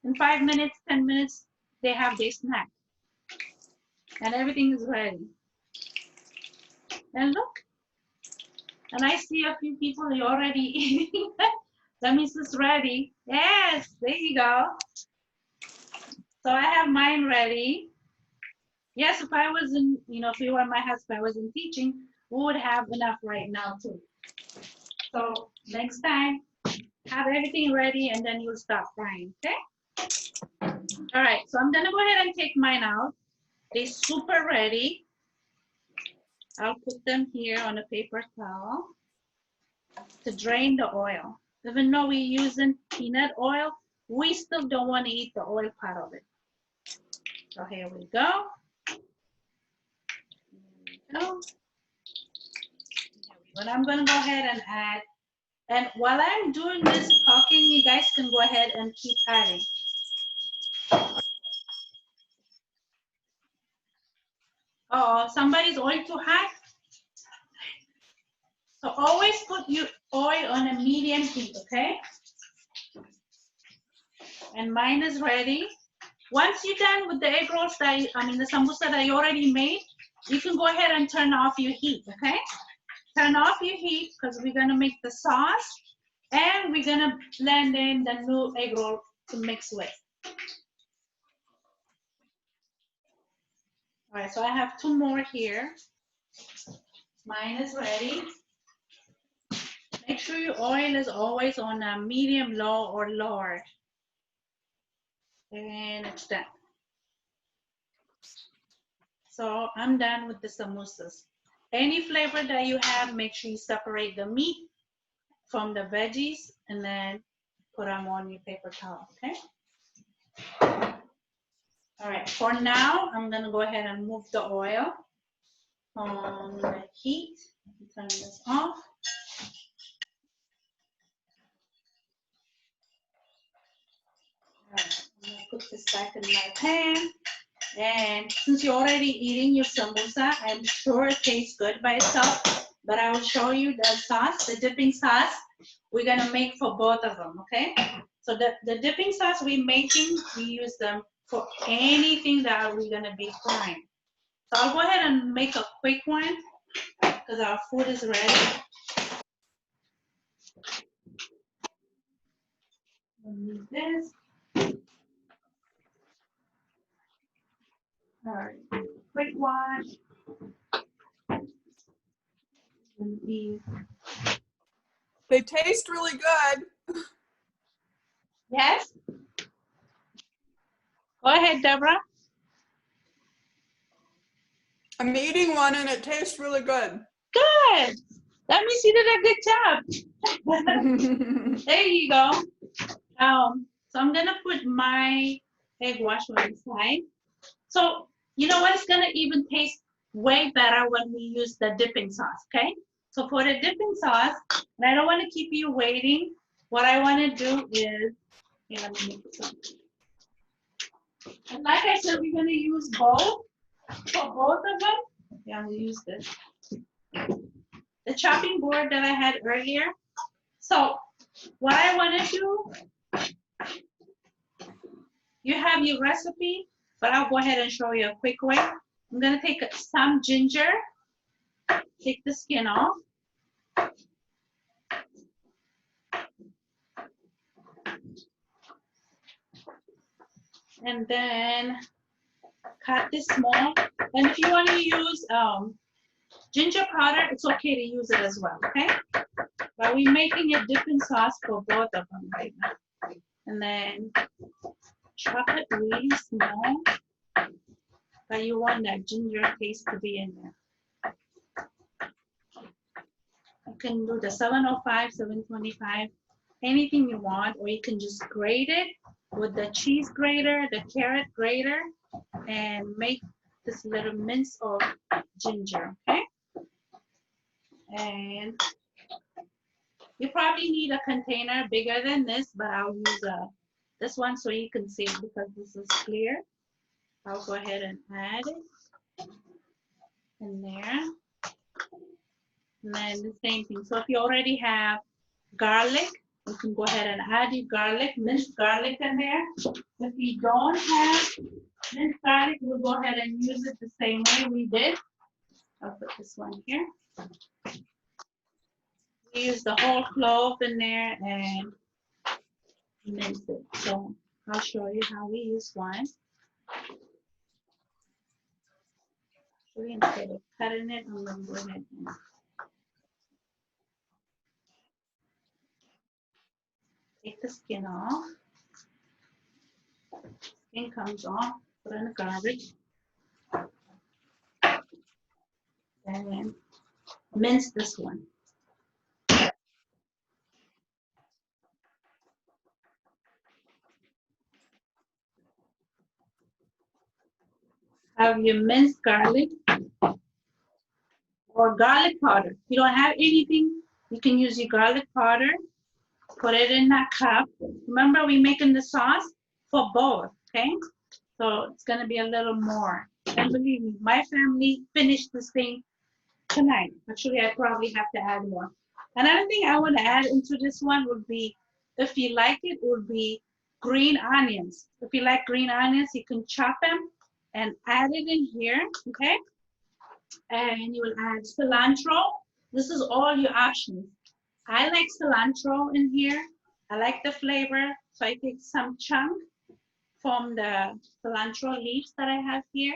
In 5 minutes, 10 minutes, they have their snack. And everything is ready. And look. And I see a few people already eating. That means it's ready. Yes, there you go. So I have mine ready. Yes, if I wasn't, if you were my husband, I wasn't teaching, we would have enough right now too. So next time, have everything ready and then you'll start frying, okay? All right, so I'm gonna go ahead and take mine out. They're super ready. I'll put them here on a paper towel to drain the oil. Even though we're using peanut oil, we still don't want to eat the oil part of it. So here we go. But I'm gonna go ahead and add, and while I'm doing this talking, you guys can go ahead and keep adding. Oh, somebody's oil too hot? So always put your oil on a medium heat, okay? And mine is ready. Once you're done with the egg rolls that the samosa that you already made, you can go ahead and turn off your heat, okay? Turn off your heat because we're gonna make the sauce and we're gonna blend in the new egg roll to mix with. All right, so I have 2 more here. Mine is ready. Make sure your oil is always on a medium, low, or lower. And it's done. So I'm done with the samosas. Any flavor that you have, make sure you separate the meat from the veggies and then put them on your paper towel, okay? All right, for now, I'm gonna go ahead and move the oil on the heat. Turn this off. All right, I'm gonna put this back in my pan. And since you're already eating your samosa, I'm sure it tastes good by itself, but I will show you the sauce, the dipping sauce we're gonna make for both of them, okay? So the dipping sauce we're making, we use them for anything that we're gonna be frying. So I'll go ahead and make a quick one because our food is ready. We'll need this. All right, quick wash. They taste really good. Yes? Go ahead, Deborah. I'm eating one and it tastes really good. Good. That means you did a good job. There you go. So I'm gonna put my egg wash on the side. So you know what? It's gonna even taste way better when we use the dipping sauce, okay? So for the dipping sauce, and I don't want to keep you waiting, what I want to do is, here, let me make some. And like I said, we're gonna use both for both of them. Yeah, I'm gonna use this. The chopping board that I had earlier. So what I want to do, you have your recipe, but I'll go ahead and show you a quick way. I'm gonna take some ginger, take the skin off. And then cut this small. And if you want to use ginger powder, it's okay to use it as well, okay? But we're making a dipping sauce for both of them right now. And then chop it really small, but you want that ginger taste to be in there. You can do the 705, 725, anything you want, or you can just grate it with the cheese grater, the carrot grater, and make this little mince of ginger, okay? And you probably need a container bigger than this, but I'll use this one so you can see it because this is clear. I'll go ahead and add it in there. And then the same thing. So if you already have garlic, you can go ahead and add your garlic, minced garlic in there. If you don't have minced garlic, we'll go ahead and use it the same way we did. I'll put this one here. We use the whole clove in there and mince it. So I'll show you how we use one. So instead of cutting it, I'm going to go ahead and take the skin off. Skin comes off, put in the garbage. And then mince this one. Have your minced garlic or garlic powder. If you don't have anything, you can use your garlic powder. Put it in that cup. Remember, we're making the sauce for both, okay? So it's gonna be a little more. And believe me, my family finished this thing tonight. Actually, I probably have to add more. Another thing I want to add into this one would be, if you like it, would be green onions. If you like green onions, you can chop them and add it in here, okay? And you will add cilantro. This is all your options. I like cilantro in here. I like the flavor, so I take some chunk from the cilantro leaves that I have here.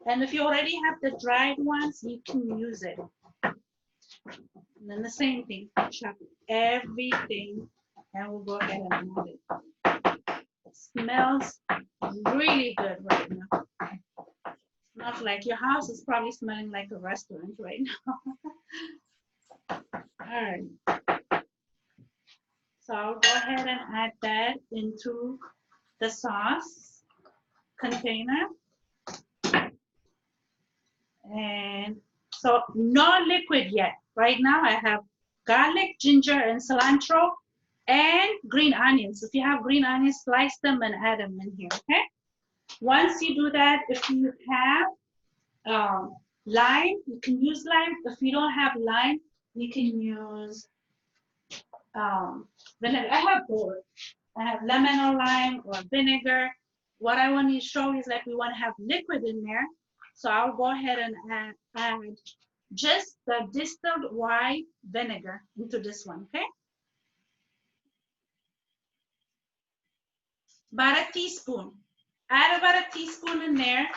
And if you already have the dried ones, you can use it. And then the same thing, chop everything, and we'll go ahead and add it. It smells really good right now. Not like your house is probably smelling like a restaurant right now. All right. So I'll go ahead and add that into the sauce container. And so no liquid yet. Right now I have garlic, ginger, and cilantro, and green onions. If you have green onions, slice them and add them in here, okay? Once you do that, if you have lime, you can use lime. If you don't have lime, you can use vinegar. I have both. I have lemon or lime or vinegar. What I want to show is that we want to have liquid in there. So I'll go ahead and add just the distilled white vinegar into this one, okay? About a teaspoon. Add about a teaspoon in there.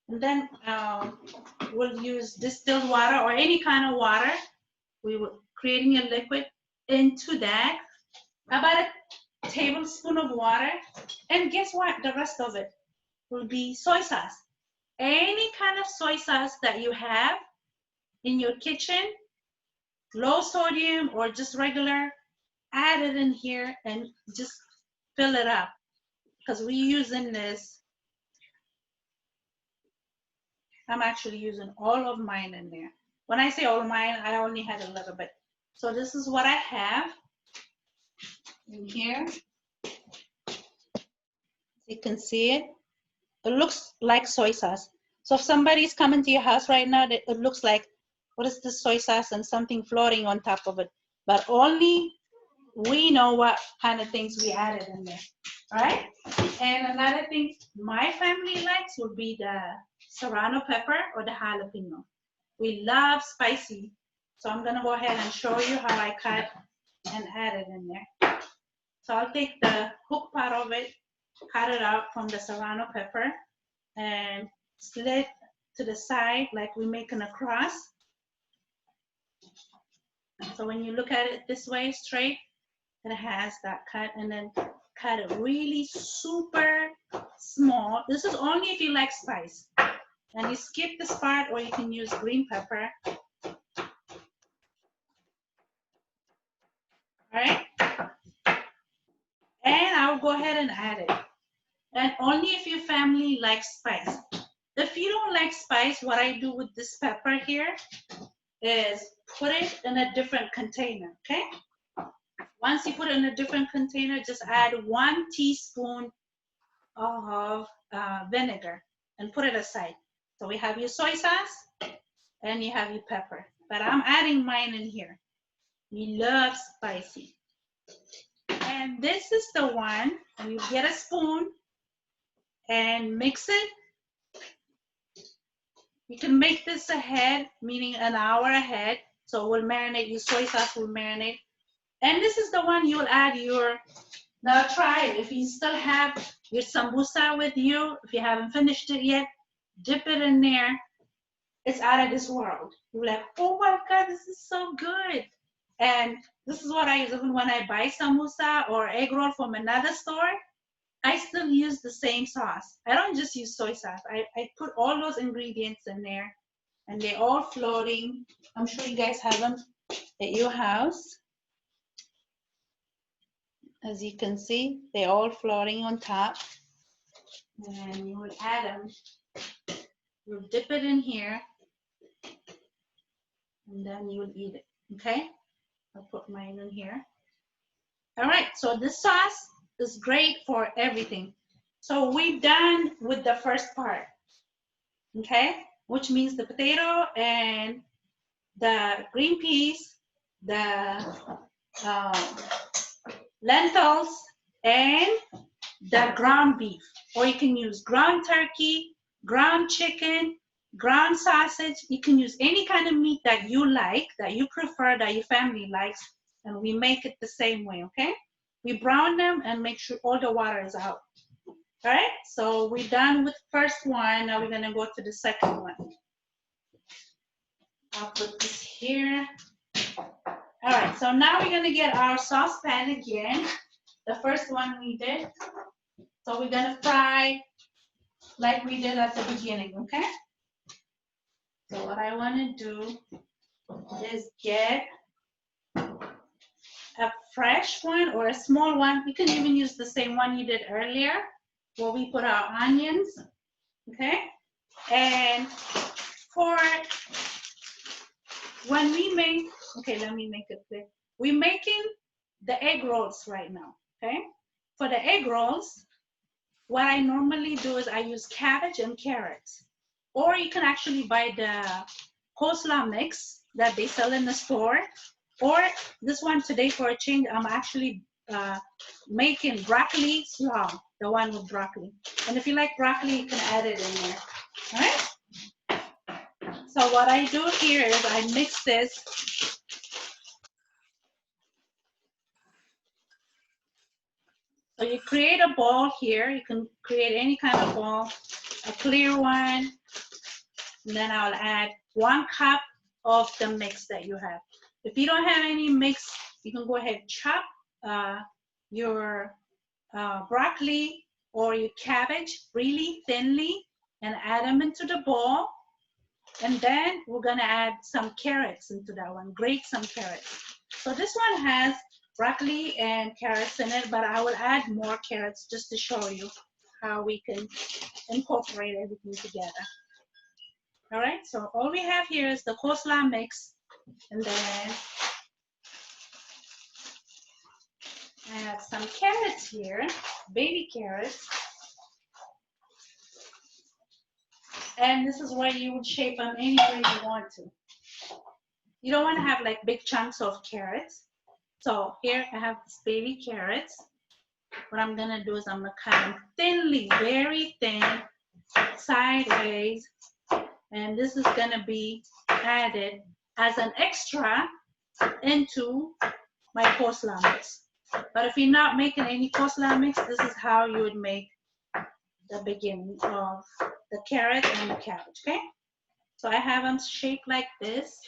And then we'll use distilled water or any kind of water. We will creating a liquid into that. About a tablespoon of water. And guess what? The rest of it will be soy sauce. Any kind of soy sauce that you have in your kitchen, low sodium or just regular, add it in here and just fill it up. Because we're using this, I'm actually using all of mine in there. When I say all of mine, I only had a little bit. So this is what I have in here. You can see it. It looks like soy sauce. So if somebody's coming to your house right now, it looks like, what is this soy sauce and something floating on top of it? But only we know what kind of things we added in there, all right? And another thing my family likes would be the serrano pepper or the jalapeno. We love spicy. So I'm gonna go ahead and show you how I cut and add it in there. So I'll take the hook part of it, cut it out from the serrano pepper and slit to the side like we're making a cross. So when you look at it this way straight, it has that cut, and then cut it really super small. This is only if you like spice. And you skip this part, or you can use green pepper. All right? And I'll go ahead and add it. And only if your family likes spice. If you don't like spice, what I do with this pepper here is put it in a different container, okay? Once you put it in a different container, just add 1 teaspoon of vinegar and put it aside. So we have your soy sauce and you have your pepper. But I'm adding mine in here. We love spicy. And this is the one, and you get a spoon and mix it. You can make this ahead, meaning an hour ahead. So we'll marinate, your soy sauce will marinate. And this is the one you'll add your, now try it. If you still have your Samosa with you, if you haven't finished it yet, dip it in there. It's out of this world. You're like, oh my God, this is so good. And this is what I use even when I buy samosa or egg roll from another store. I still use the same sauce. I don't just use soy sauce. I put all those ingredients in there, and they're all floating. I'm sure you guys have them at your house. As you can see, they're all floating on top. And you would add them. You'll dip it in here, and then you would eat it, okay? I'll put mine in here. All right, so this sauce is great for everything. So we're done with the first part, okay? Which means the potato and the green peas, the lentils, and the ground beef. Or you can use ground turkey, ground chicken, ground sausage. You can use any kind of meat that you like, that you prefer, that your family likes, and we make it the same way, okay? We brown them and make sure all the water is out. All right, so we're done with first one. Now we're gonna go to the second one. I'll put this here. All right, so now we're gonna get our saucepan again. The first one we did. So we're gonna fry like we did at the beginning, okay? So what I wanna do is get a fresh one or a small one. You can even use the same one you did earlier where we put our onions, okay? And for when we make, okay, let me make it clear. We're making the egg rolls right now, okay? For the egg rolls, what I normally do is I use cabbage and carrots. Or you can actually buy the coleslaw mix that they sell in the store. Or this one today for a change, I'm actually making broccoli slaw, the one with broccoli. And if you like broccoli, you can add it in there, all right? So what I do here is I mix this. So you create a ball here. You can create any kind of ball, a clear one. And then I'll add 1 cup of the mix that you have. If you don't have any mix, you can go ahead and chop your broccoli or your cabbage really thinly and add them into the bowl. And then we're gonna add some carrots into that one, grate some carrots. So this one has broccoli and carrots in it, but I will add more carrots just to show you how we can incorporate everything together. All right, so all we have here is the coleslaw mix, and then add some carrots here, baby carrots. And this is where you would shape them any way you want to. You don't want to have like big chunks of carrots. So here I have this baby carrots. What I'm gonna do is I'm gonna cut them thinly, very thin, sideways. And this is gonna be added as an extra into my coleslaw mix. But if you're not making any coleslaw mix, this is how you would make the beginning of the carrot and the cabbage, okay? So I have them shaped like this.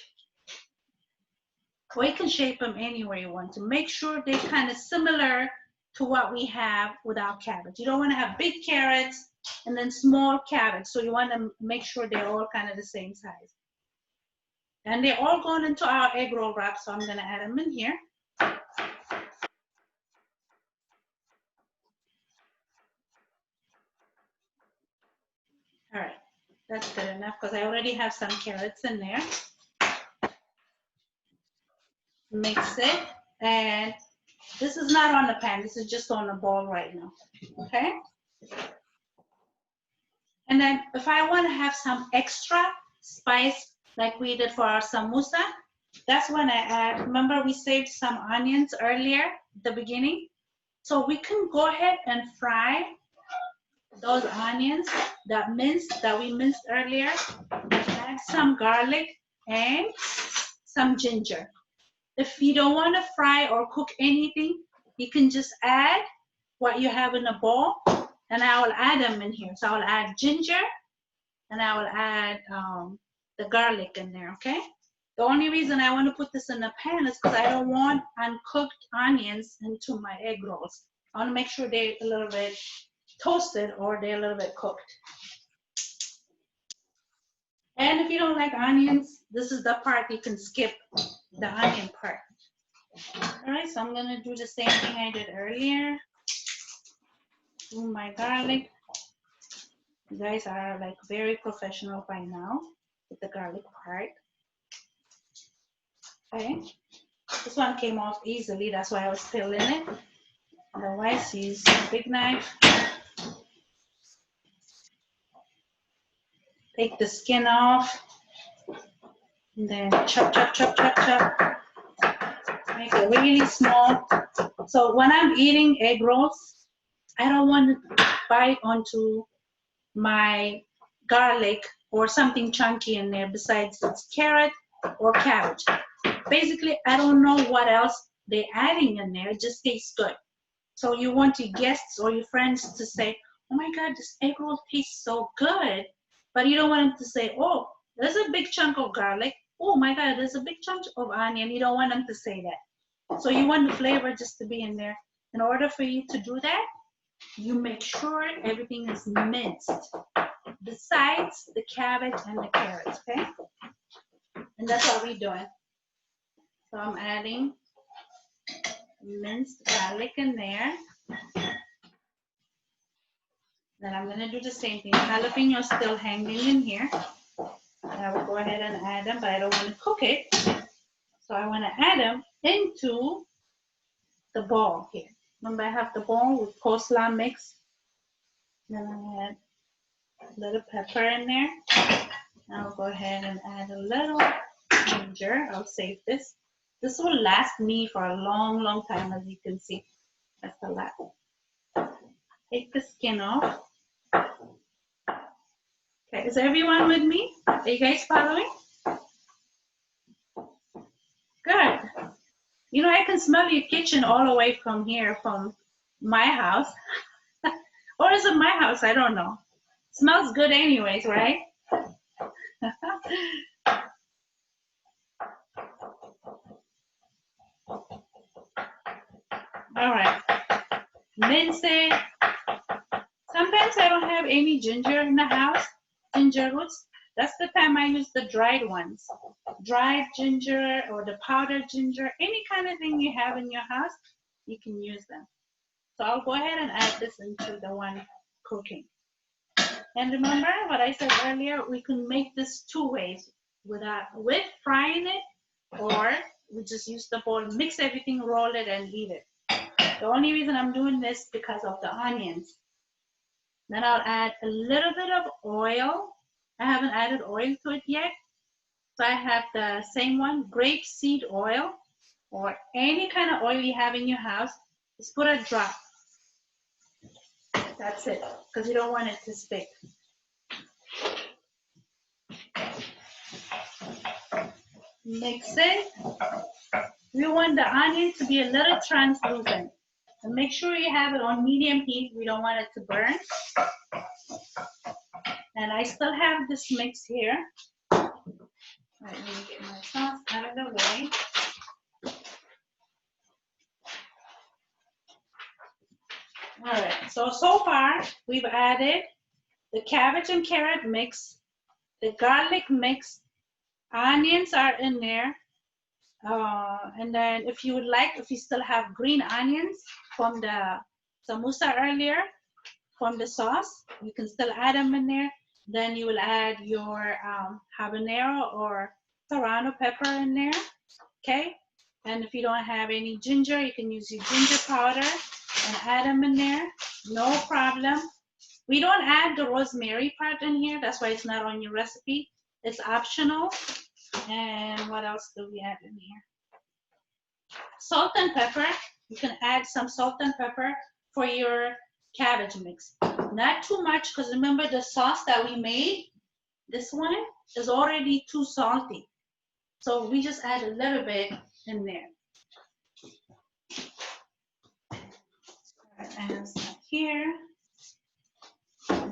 Or you can shape them anywhere you want to. Make sure they're kind of similar to what we have with our cabbage. You don't want to have big carrots and then small cabbage. So you want to make sure they're all kind of the same size. And they're all going into our egg roll wrap, so I'm gonna add them in here. All right, that's good enough because I already have some carrots in there. Mix it, and this is not on the pan, this is just on the bowl right now, okay? And then if I want to have some extra spice like we did for our samosa, that's when I add, remember we saved some onions earlier at the beginning? So we can go ahead and fry those onions that we minced earlier, and add some garlic and some ginger. If you don't want to fry or cook anything, you can just add what you have in a bowl, and I will add them in here. So I will add ginger, and I will add the garlic in there, okay? The only reason I want to put this in a pan is because I don't want uncooked onions into my egg rolls. I want to make sure they're a little bit toasted or they're a little bit cooked. And if you don't like onions, this is the part you can skip, the onion part. All right, so I'm gonna do the same thing I did earlier. Do my garlic. You guys are like very professional by now with the garlic part. Okay, this one came off easily, that's why I was peeling it. Otherwise, use a big knife. Take the skin off. And then chop, chop, chop, chop, chop. Make it really small. So when I'm eating egg rolls, I don't want to bite onto my garlic or something chunky in there besides it's carrot or cabbage. Basically, I don't know what else they're adding in there. It just tastes good. So you want your guests or your friends to say, oh my God, this egg roll tastes so good. But you don't want them to say, oh, there's a big chunk of garlic. Oh my God, there's a big chunk of onion. You don't want them to say that. So you want the flavor just to be in there. In order for you to do that, you make sure everything is minced. Besides the cabbage and the carrots, okay? And that's what we're doing. So I'm adding minced garlic in there. Then I'm gonna do the same thing. Jalapeno is still hanging in here. I will go ahead and add them, but I don't want to cook it. So I want to add them into the bowl here. Remember, I have the bowl with coleslaw mix. Then I add a little pepper in there. I'll go ahead and add a little ginger. I'll save this. This will last me for a long, long time, as you can see. That's a lot. Take the skin off. Okay, is everyone with me? Are you guys following? Good. You know, I can smell your kitchen all the way from here, from my house. Or is it my house? I don't know. Smells good anyways, right? All right. Mince it. Sometimes I don't have any ginger in the house, ginger roots. That's the time I use the dried ones. Dried ginger or the powdered ginger, any kind of thing you have in your house, you can use them. So I'll go ahead and add this into the one cooking. And remember what I said earlier, we can make this two ways, with frying it, or we just use the bowl, mix everything, roll it, and eat it. The only reason I'm doing this because of the onions. Then I'll add a little bit of oil. I haven't added oil to it yet. So I have the same one, grapeseed oil, or any kind of oil you have in your house. Just put a drop. That's it, because you don't want it to stick. Mix it. We want the onion to be a little translucent. And make sure you have it on medium heat. We don't want it to burn. And I still have this mix here. All right, let me get my sauce out of the way. All right, so far we've added the cabbage and carrot mix, the garlic mix, onions are in there. And then if you would like, if you still have green onions from the samosa earlier, from the sauce, you can still add them in there. Then you will add your habanero or serrano pepper in there, okay? And if you don't have any ginger, you can use your ginger powder and add them in there, no problem. We don't add the rosemary part in here, that's why it's not on your recipe. It's optional. And what else do we add in here? Salt and pepper. You can add some salt and pepper for your cabbage mix. Not too much, because remember the sauce that we made, this one is already too salty. So we just add a little bit in there. I have some here. Salt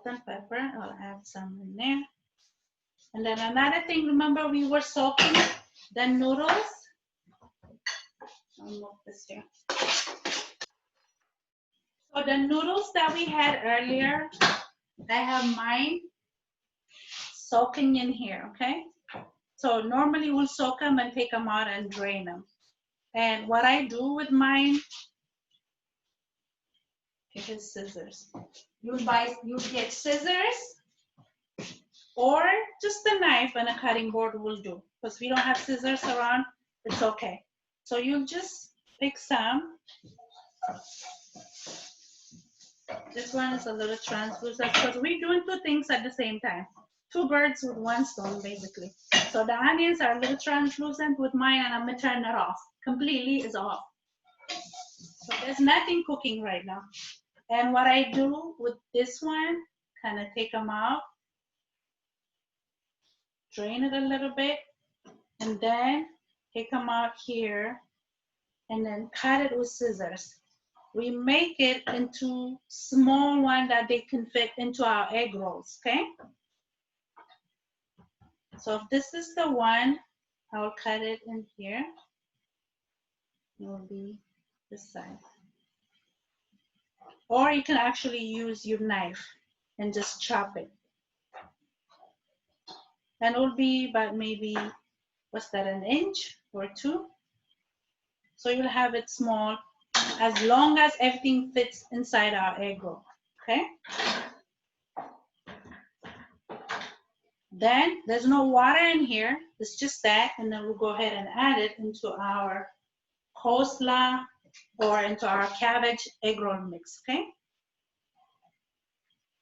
and pepper. I'll add some in there. And then another thing, remember we were soaking the noodles. I'll move this here. So the noodles that we had earlier, I have mine soaking in here, okay? So normally we'll soak them and take them out and drain them. And what I do with mine, here's scissors. You get scissors or just a knife and a cutting board will do. Because we don't have scissors around, it's okay. So you'll just pick some. This one is a little translucent because we're doing two things at the same time. Two birds with one stone, basically. So the onions are a little translucent with mine, and I'm gonna turn it off. Completely is off. So there's nothing cooking right now. And what I do with this one, kind of take them out, drain it a little bit, and then take them out here, and then cut it with scissors. We make it into small one that they can fit into our egg rolls, okay? So if this is the one, I'll cut it in here. It will be this side. Or you can actually use your knife and just chop it. And it will be about maybe, what's that, an inch or two? So you'll have it small as long as everything fits inside our egg roll, okay? Then there's no water in here, it's just that, and then we'll go ahead and add it into our coleslaw or into our cabbage egg roll mix, okay?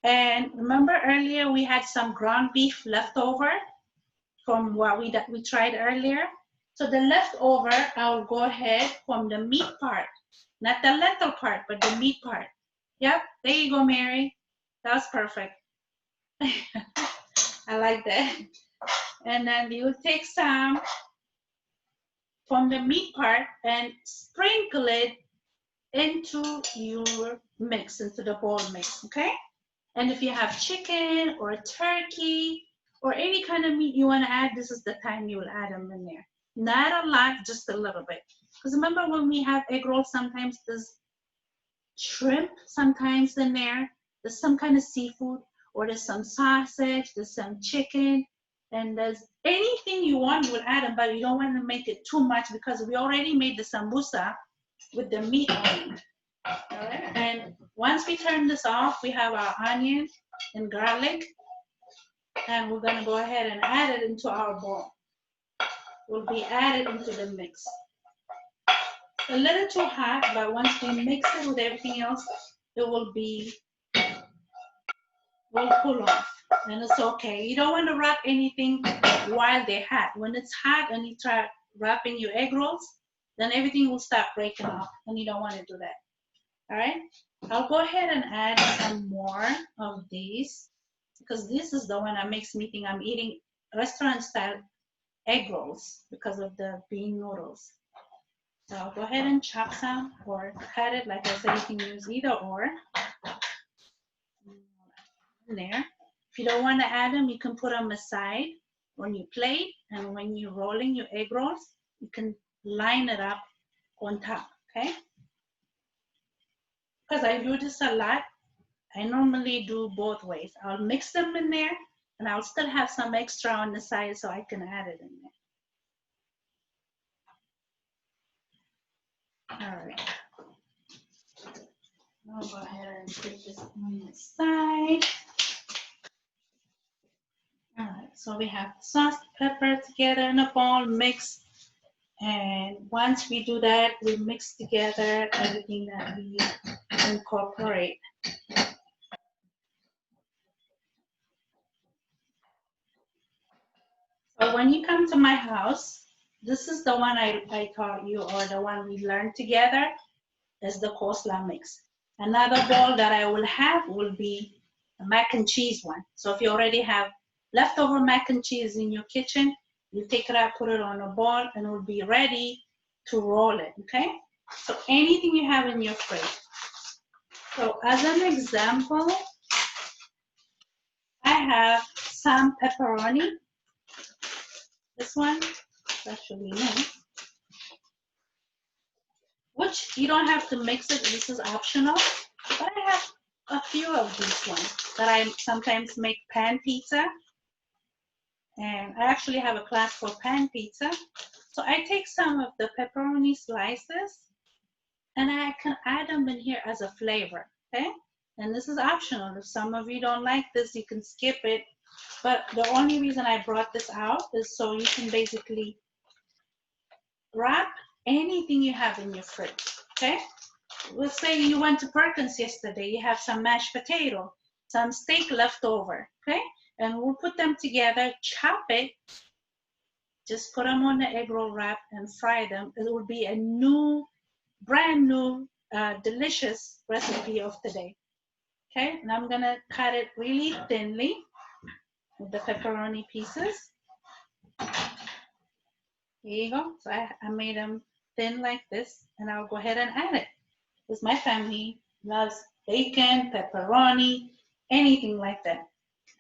And remember earlier we had some ground beef left over from what we tried earlier? So the leftover, I'll go ahead from the meat part, not the lentil part, but the meat part. Yep, there you go, Mary. That was perfect. I like that. And then you take some from the meat part and sprinkle it into your mix, into the bowl mix, okay? And if you have chicken or turkey or any kind of meat you want to add, this is the time you will add them in there. Not a lot, just a little bit. Because remember when we have egg rolls, sometimes there's shrimp sometimes in there. There's some kind of seafood, or there's some sausage, there's some chicken, and there's anything you want, you will add them, but you don't want to make it too much because we already made the samosa with the meat on it. All right. And once we turn this off, we have our onion and garlic, and we're gonna go ahead and add it into our bowl. Will be added into the mix. A little too hot, but once we mix it with everything else, it will cool off, and it's okay. You don't want to wrap anything while they're hot. When it's hot and you try wrapping your egg rolls, then everything will start breaking off, and you don't want to do that. All right, I'll go ahead and add some more of these because this is the one that makes me think I'm eating restaurant style egg rolls because of the bean noodles. So I'll go ahead and chop some or cut it. Like I said, you can use either or. In there. If you don't want to add them, you can put them aside on your plate, and when you're rolling your egg rolls, you can line it up on top, okay? Because I do this a lot, I normally do both ways. I'll mix them in there, and I'll still have some extra on the side so I can add it in there. All right. I'll go ahead and put this on the side. All right, so we have sauce, pepper together in a bowl, mix. And once we do that, we mix together everything that we incorporate. So when you come to my house, this is the one I taught you, or the one we learned together, is the coleslaw mix. Another bowl that I will have will be a mac and cheese one. So if you already have leftover mac and cheese in your kitchen, you take it out, put it on a bowl, and it will be ready to roll it, okay? So anything you have in your fridge. So as an example, I have some pepperoni. This one, it's actually new. Which you don't have to mix it, this is optional. But I have a few of these ones that I sometimes make pan pizza. And I actually have a class for pan pizza. So I take some of the pepperoni slices and I can add them in here as a flavor, okay? And this is optional. If some of you don't like this, you can skip it. But the only reason I brought this out is so you can basically wrap anything you have in your fridge, okay? Let's say you went to Perkins yesterday, you have some mashed potato, some steak left over, okay? And we'll put them together, chop it, just put them on the egg roll wrap and fry them. It will be a new, brand new, delicious recipe of today, okay? And I'm gonna cut it really thinly with the pepperoni pieces. Here you go. So I made them thin like this, and I'll go ahead and add it. Because my family loves bacon, pepperoni, anything like that.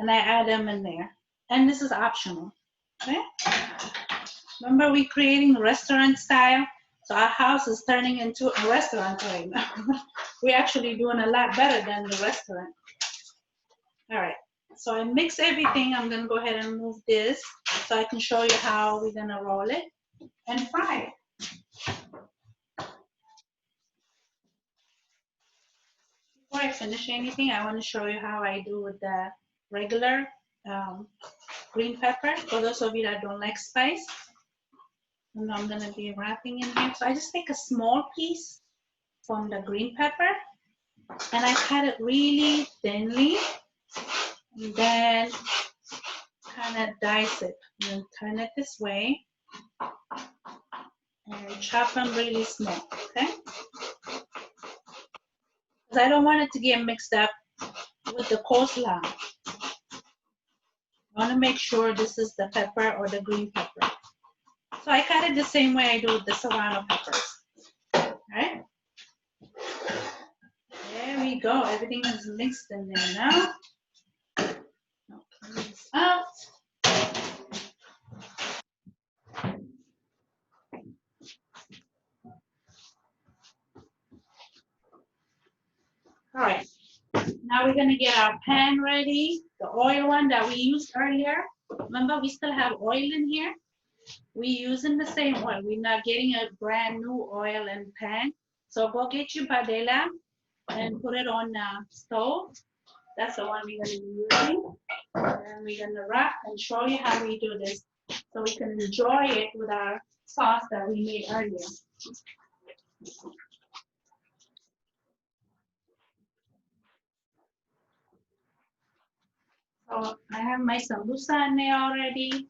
And I add them in there. And this is optional, okay? Remember we creating restaurant style? So our house is turning into a restaurant right now. We're actually doing a lot better than the restaurant. All right, so I mix everything. I'm gonna go ahead and move this so I can show you how we're gonna roll it and fry it. Before I finish anything, I want to show you how I do with the regular green pepper. For those of you that don't like spice, and I'm going to be wrapping in here. So I just take a small piece from the green pepper and I cut it really thinly, and then kind of dice it and then turn it this way and chop them really small, okay? Because I don't want it to get mixed up with the coleslaw. I want to make sure this is the pepper or the green pepper. So I cut it the same way I do with the serrano peppers. All right? There we go. Everything is mixed in there now. I'll pull this out. All right. Now we're going to get our pan ready, the oil one that we used earlier. Remember, we still have oil in here. We're using the same oil. We're not getting a brand new oil and pan. So go get your padella and put it on the stove. That's the one we're going to be using. And we're going to wrap and show you how we do this so we can enjoy it with our sauce that we made earlier. So I have my samosa in there already.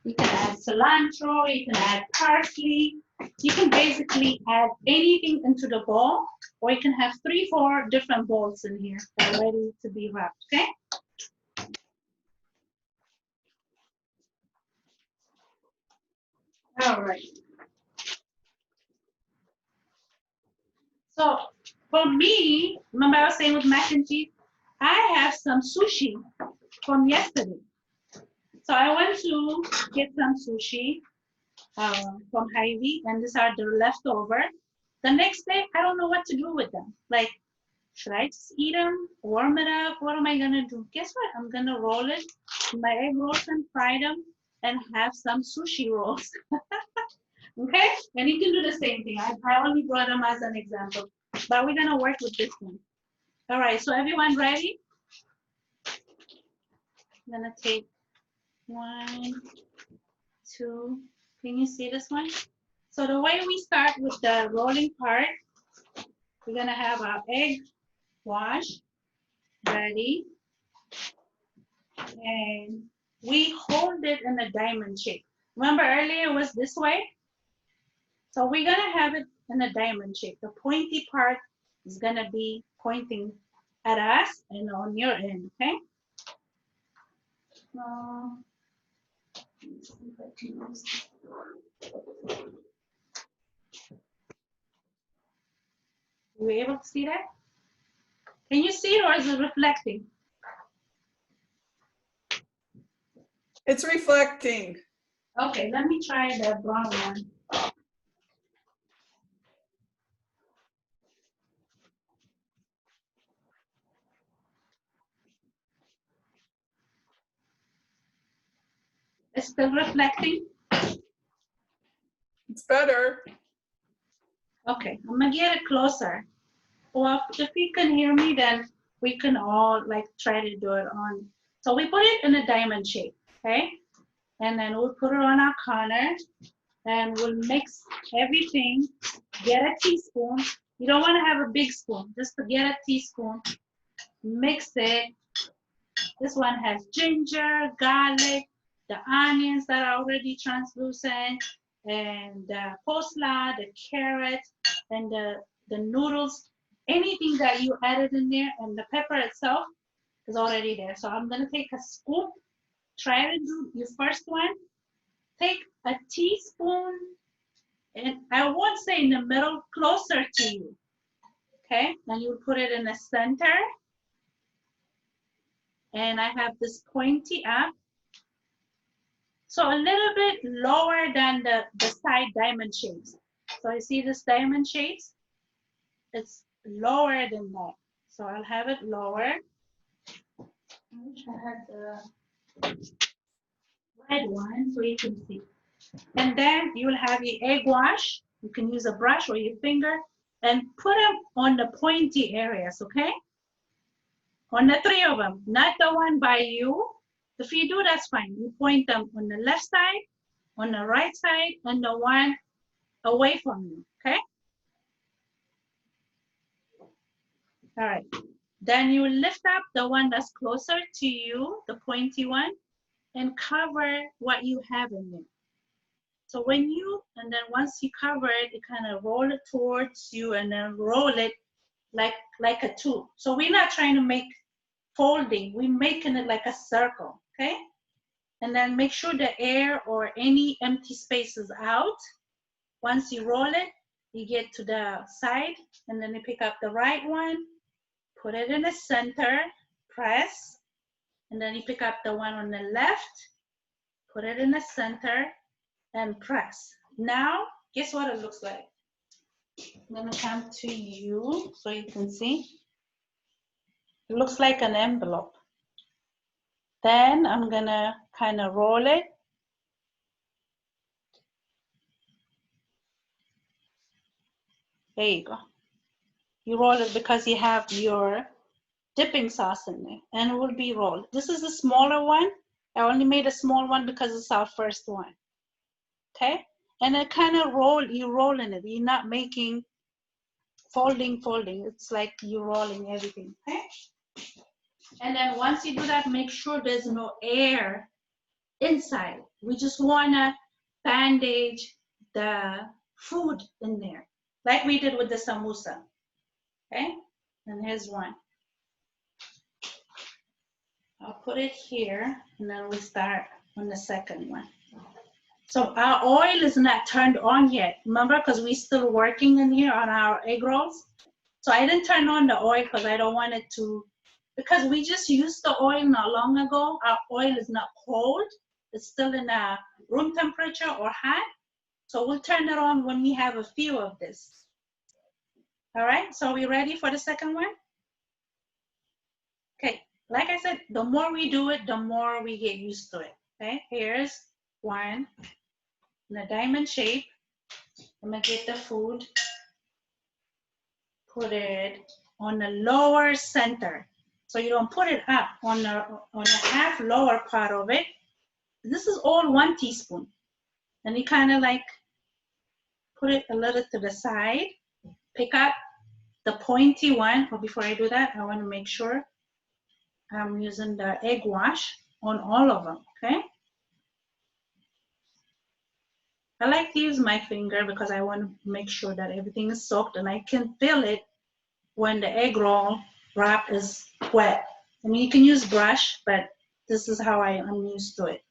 You can add cilantro, you can add parsley. You can basically add anything into the bowl, or you can have 3-4 different bowls in here that are ready to be wrapped, okay? All right. So for me, remember I was saying with mac and cheese, I have some sushi from yesterday. So I went to get some sushi from Hy-Vee, and these are the leftover. The next day, I don't know what to do with them. Like, should I just eat them, warm it up? What am I gonna do? Guess what? I'm gonna roll it in my egg rolls and fry them and have some sushi rolls. Okay? And you can do the same thing. I only brought them as an example, but we're gonna work with this one. All right, so everyone ready? I'm gonna take 1, 2. Can you see this one? So the way we start with the rolling part, we're gonna have our egg wash ready, and we hold it in a diamond shape. Remember earlier it was this way? So we're gonna have it in a diamond shape. The pointy part is gonna be pointing at us and on your end, okay? Were you able to see that? Can you see it, or is it reflecting? It's reflecting. Okay, let me try the brown one. It's still reflecting? It's better. Okay, I'm gonna get it closer. Well, if you can hear me, then we can all like try to do it on. So we put it in a diamond shape, okay? And then we'll put it on our corner and we'll mix everything. Get a teaspoon. You don't want to have a big spoon, just to get a teaspoon. Mix it. This one has ginger, garlic, the onions that are already translucent, and the coleslaw, the carrot, and the noodles. Anything that you added in there, and the pepper itself is already there. So I'm gonna take a scoop. Try to do your first one. Take a teaspoon, and I won't say in the middle, closer to you. Okay, and you put it in the center. And I have this pointy up. So a little bit lower than the side diamond shapes. So you see this diamond shapes? It's lower than that. So I'll have it lower. I wish I had the red one so you can see. And then you will have your egg wash. You can use a brush or your finger and put them on the pointy areas, okay? On the three of them, not the one by you. If you do, that's fine. You point them on the left side, on the right side, and the one away from you, okay? All right. Then you lift up the one that's closer to you, the pointy one, and cover what you have in there. So when you, and then once you cover it, you kind of roll it towards you and then roll it like a tube. So we're not trying to make folding, we're making it like a circle, okay? And then make sure the air or any empty space is out. Once you roll it, you get to the side, and then you pick up the right one, put it in the center, press, and then you pick up the one on the left, put it in the center, and press. Now, guess what it looks like? I'm gonna come to you so you can see. It looks like an envelope. Then I'm gonna kind of roll it. There you go. You roll it because you have your dipping sauce in there, and it will be rolled. This is a smaller one. I only made a small one because it's our first one. Okay? And then kind of you roll in it. You're not making folding. It's like you're rolling everything, okay? And then once you do that, make sure there's no air inside. We just wanna bandage the food in there, like we did with the samosa, okay? And here's one. I'll put it here, and then we start on the second one. So our oil is not turned on yet, remember, because we're still working in here on our egg rolls. So I didn't turn on the oil because I don't want it to, because we just used the oil not long ago. Our oil is not cold. It's still in a room temperature or hot. So we'll turn it on when we have a few of this. All right, so are we ready for the second one? Okay, like I said, the more we do it, the more we get used to it. Okay, here's one in a diamond shape. I'm gonna get the food, put it on the lower center. So you don't put it up on the half lower part of it. This is all 1 teaspoon. And you kind of like put it a little to the side, pick up the pointy one. But before I do that, I want to make sure I'm using the egg wash on all of them, okay? I like to use my finger because I want to make sure that everything is soaked, and I can feel it when the egg roll wrap is wet. I mean, you can use brush, but this is how I'm used to it.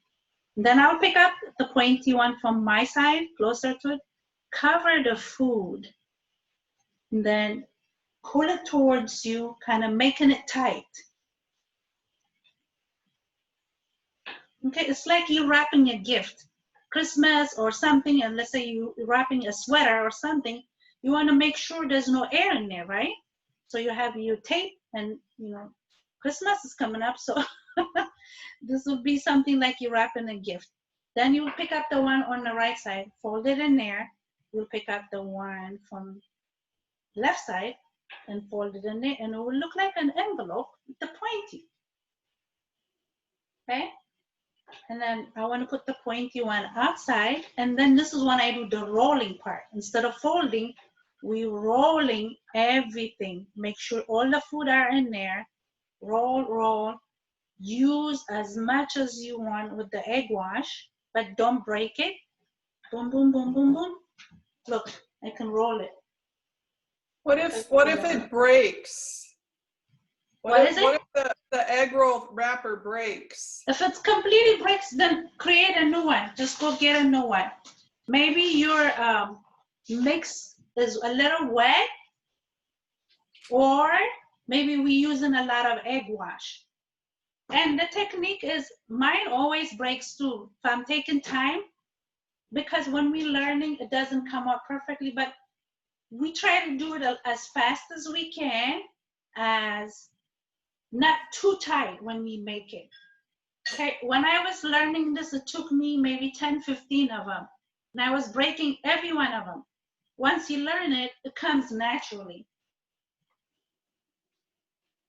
Then I'll pick up the pointy one from my side, closer to it, cover the food, and then pull it towards you, kind of making it tight. Okay, it's like you're wrapping a gift, Christmas or something, and let's say you're wrapping a sweater or something, you want to make sure there's no air in there, right? So you have your tape, and you know, Christmas is coming up, so this would be something like you're wrapping a gift. Then you will pick up the one on the right side, fold it in there. You'll pick up the one from left side and fold it in there, and it will look like an envelope with the pointy. Okay? And then I want to put the pointy one outside, and then this is when I do the rolling part. Instead of folding, we're rolling everything. Make sure all the food are in there. Roll, roll. Use as much as you want with the egg wash, but don't break it. Boom, boom, boom, boom, boom. Look, I can roll it. What if it breaks? What is it? What if the egg roll wrapper breaks? If it's completely breaks, then create a new one. Just go get a new one. Maybe your mix is a little wet, or maybe we're using a lot of egg wash. And the technique is, mine always breaks too. If I'm taking time, because when we're learning, it doesn't come out perfectly, but we try to do it as fast as we can, as not too tight when we make it. Okay, when I was learning this, it took me maybe 10, 15 of them. And I was breaking every one of them. Once you learn it, it comes naturally.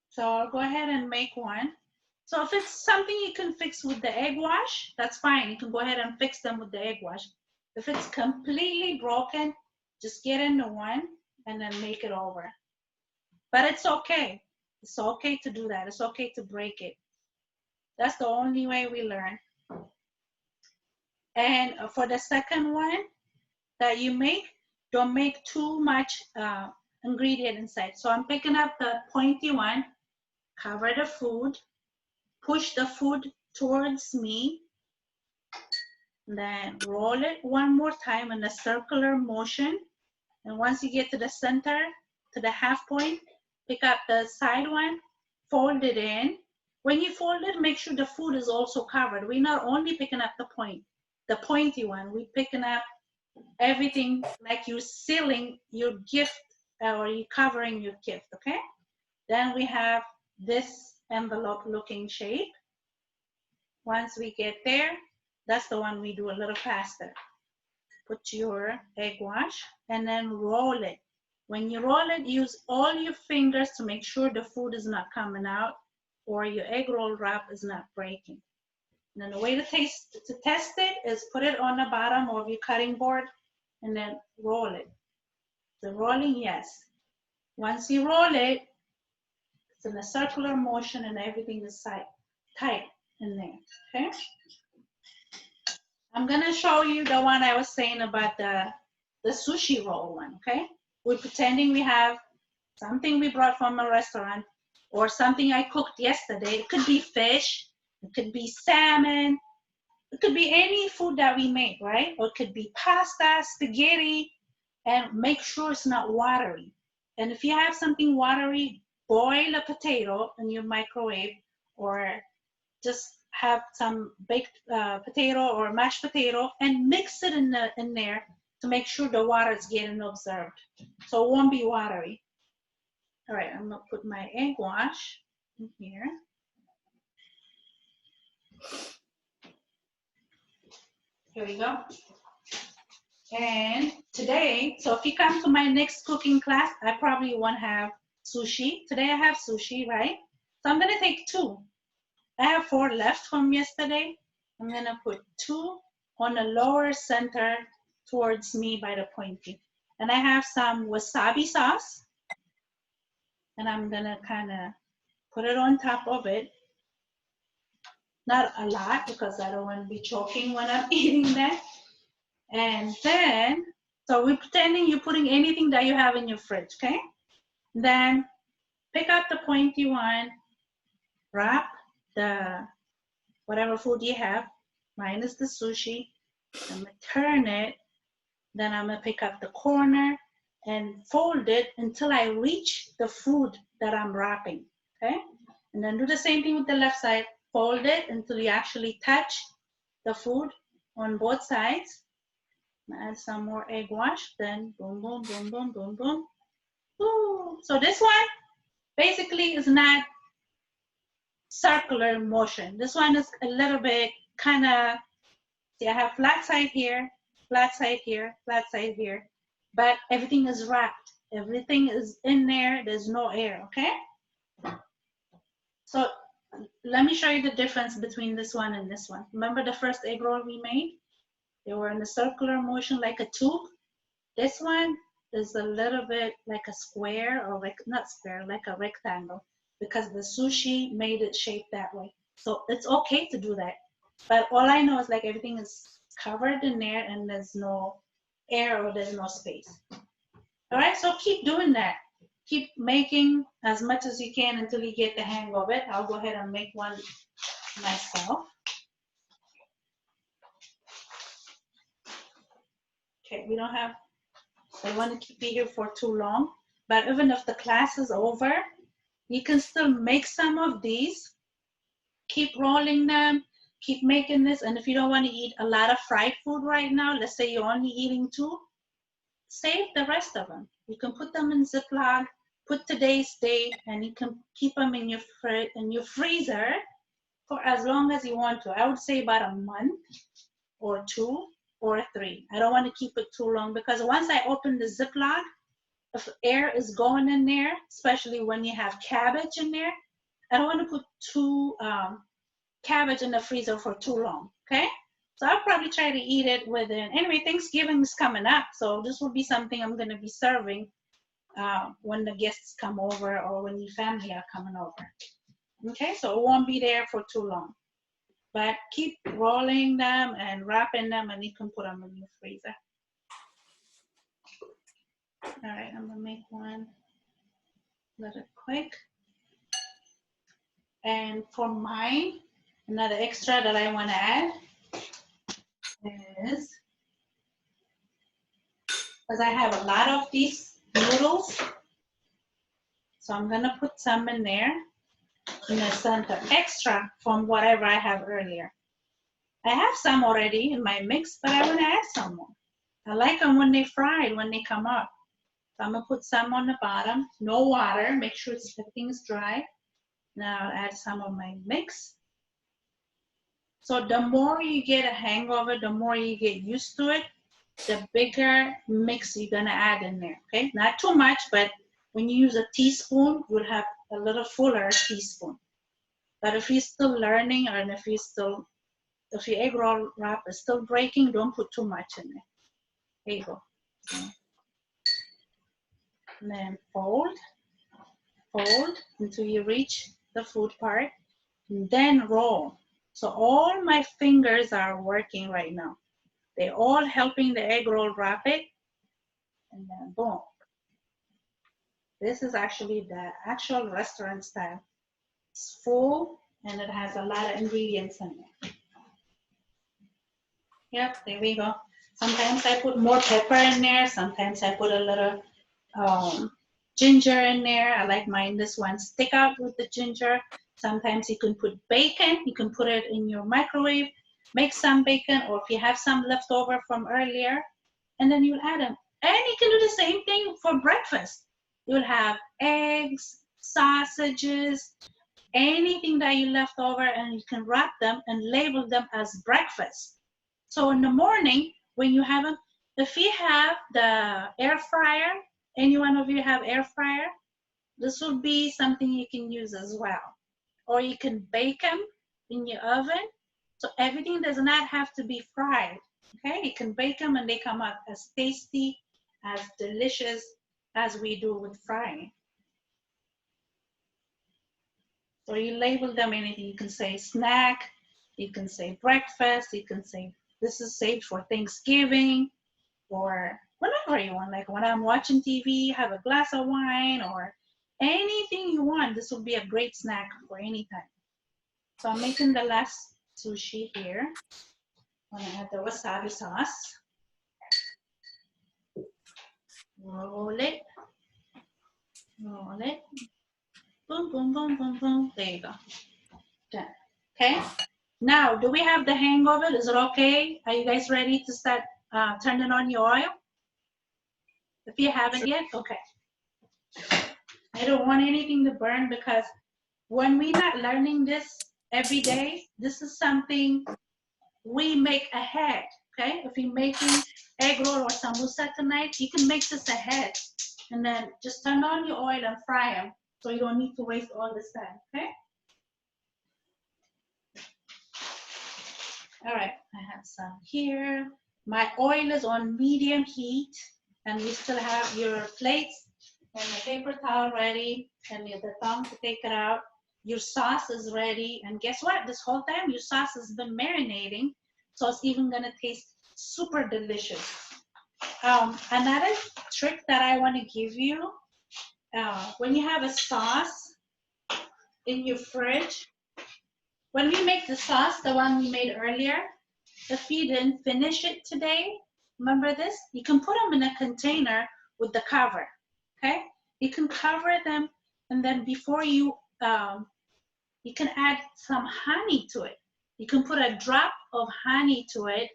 So I'll go ahead and make one. So if it's something you can fix with the egg wash, that's fine. You can go ahead and fix them with the egg wash. If it's completely broken, just get a new one and then make it over. But it's okay. It's okay to do that. It's okay to break it. That's the only way we learn. And for the second one that you make, don't make too much ingredient inside. So I'm picking up the pointy one, cover the food, push the food towards me, then roll it one more time in a circular motion. And once you get to the center, to the half point, pick up the side one, fold it in. When you fold it, make sure the food is also covered. We're not only picking up the pointy one, we're picking up everything, like you're sealing your gift or you're covering your gift, okay? Then we have this envelope looking shape. Once we get there, that's the one we do a little faster. Put your egg wash and then roll it. When you roll it, use all your fingers to make sure the food is not coming out or your egg roll wrap is not breaking. And then the way to test it is put it on the bottom of your cutting board and then roll it. The rolling, yes. Once you roll it, it's in a circular motion and everything is tight in there, okay? I'm gonna show you the one I was saying about the sushi roll one, okay? We're pretending we have something we brought from a restaurant or something I cooked yesterday. It could be fish, it could be salmon, it could be any food that we made, right? Or it could be pasta, spaghetti, and make sure it's not watery. And if you have something watery, boil a potato in your microwave, or just have some baked potato or mashed potato and mix it in there to make sure the water is getting absorbed. So it won't be watery. All right, I'm gonna put my egg wash in here. Here we go. And today, so if you come to my next cooking class, I probably won't have sushi. Today I have sushi, right? So I'm gonna take 2. I have 4 left from yesterday. I'm gonna put 2 on the lower center towards me by the pointy. And I have some wasabi sauce. And I'm gonna kinda put it on top of it. Not a lot because I don't wanna be choking when I'm eating that. And then, so we're pretending you're putting anything that you have in your fridge, okay? Then pick up the pointy one, wrap the whatever food you have, minus the sushi. I'm gonna turn it, then I'm gonna pick up the corner and fold it until I reach the food that I'm wrapping, okay? And then do the same thing with the left side, fold it until you actually touch the food on both sides. Add some more egg wash, then boom, boom, boom, boom, boom, boom. Ooh. So this one basically is not circular motion. This one is a little bit kind of, see, I have flat side here, flat side here, flat side here, but everything is wrapped. Everything is in there. There's no air, okay? So let me show you the difference between this one and this one. Remember the first egg roll we made? They were in a circular motion like a tube. This one is a little bit like a square, or like, not square, like a rectangle, because the sushi made it shaped that way. So it's okay to do that. But all I know is like everything is covered in there and there's no air or there's no space. All right, so keep doing that. Keep making as much as you can until you get the hang of it. I'll go ahead and make one myself. Okay, we don't have, I don't want to keep you here for too long, but even if the class is over, you can still make some of these. Keep rolling them, keep making this, and if you don't want to eat a lot of fried food right now, let's say you're only eating 2, save the rest of them. You can put them in Ziploc, put today's date, and you can keep them in your freezer for as long as you want to. I would say about a month or 2 or 3. I don't want to keep it too long, because once I open the Ziploc, if air is going in there, especially when you have cabbage in there, I don't want to put cabbage in the freezer for too long, okay? So I'll probably try to eat it within, anyway, Thanksgiving is coming up, so this will be something I'm gonna be serving when the guests come over or when your family are coming over. Okay, so it won't be there for too long. But keep rolling them and wrapping them, and you can put them in your freezer. All right, I'm gonna make one a little quick. And for mine, another extra that I wanna add is, because I have a lot of these noodles, so I'm gonna put some in there in the center, extra from whatever I have earlier. I have some already in my mix, but I wanna add some more. I like them when they fried, when they come up. So I'm gonna put some on the bottom, no water, make sure everything's dry. Now I'll add some of my mix. So the more you get a hang of it, the more you get used to it, the bigger mix you're gonna add in there, okay? Not too much, but when you use a teaspoon, you'll have a little fuller teaspoon. But if you're still learning, or if your egg roll wrap is still breaking, don't put too much in there. There you go. And then fold until you reach the food part, and then roll. So all my fingers are working right now. They're all helping the egg roll wrap it, and then boom. This is actually the actual restaurant style. It's full and it has a lot of ingredients in it. Yep, there we go. Sometimes I put more pepper in there. Sometimes I put a little ginger in there. I like mine, this one, stick out with the ginger. Sometimes you can put bacon. You can put it in your microwave, make some bacon, or if you have some left over from earlier, and then you'll add them. And you can do the same thing for breakfast. You'll have eggs, sausages, anything that you left over, and you can wrap them and label them as breakfast. So in the morning, when you have them, if you have the air fryer, any one of you have air fryer, this will be something you can use as well. Or you can bake them in your oven. So everything does not have to be fried, okay? You can bake them and they come out as tasty, as delicious as we do with frying. So you label them anything. You can say snack, you can say breakfast, you can say this is saved for Thanksgiving, or whenever you want. Like when I'm watching TV, have a glass of wine, or anything you want. This will be a great snack for any time. So I'm making the last sushi here. I'm gonna add the wasabi sauce. Roll it. Roll it. Boom, boom, boom, boom, boom. There you go. Done. Okay. Now, do we have the hang of it? Is it okay? Are you guys ready to start turning on your oil? If you haven't yet, okay. I don't want anything to burn because when we're not learning this every day, this is something we make ahead, okay? If you're making egg roll or samosa tonight, you can make this ahead and then just turn on your oil and fry them so you don't need to waste all this time, okay? All right, I have some here. My oil is on medium heat and you still have your plates and the paper towel ready and the thumb to take it out. Your sauce is ready, and guess what? This whole time your sauce has been marinating, so it's even gonna taste super delicious. Another trick that I want to give you, when you have a sauce in your fridge, when we make the sauce, the one we made earlier, if you didn't finish it today, remember this? You can put them in a container with the cover, okay? You can cover them, and then before you can add some honey to it. You can put a drop of honey to it.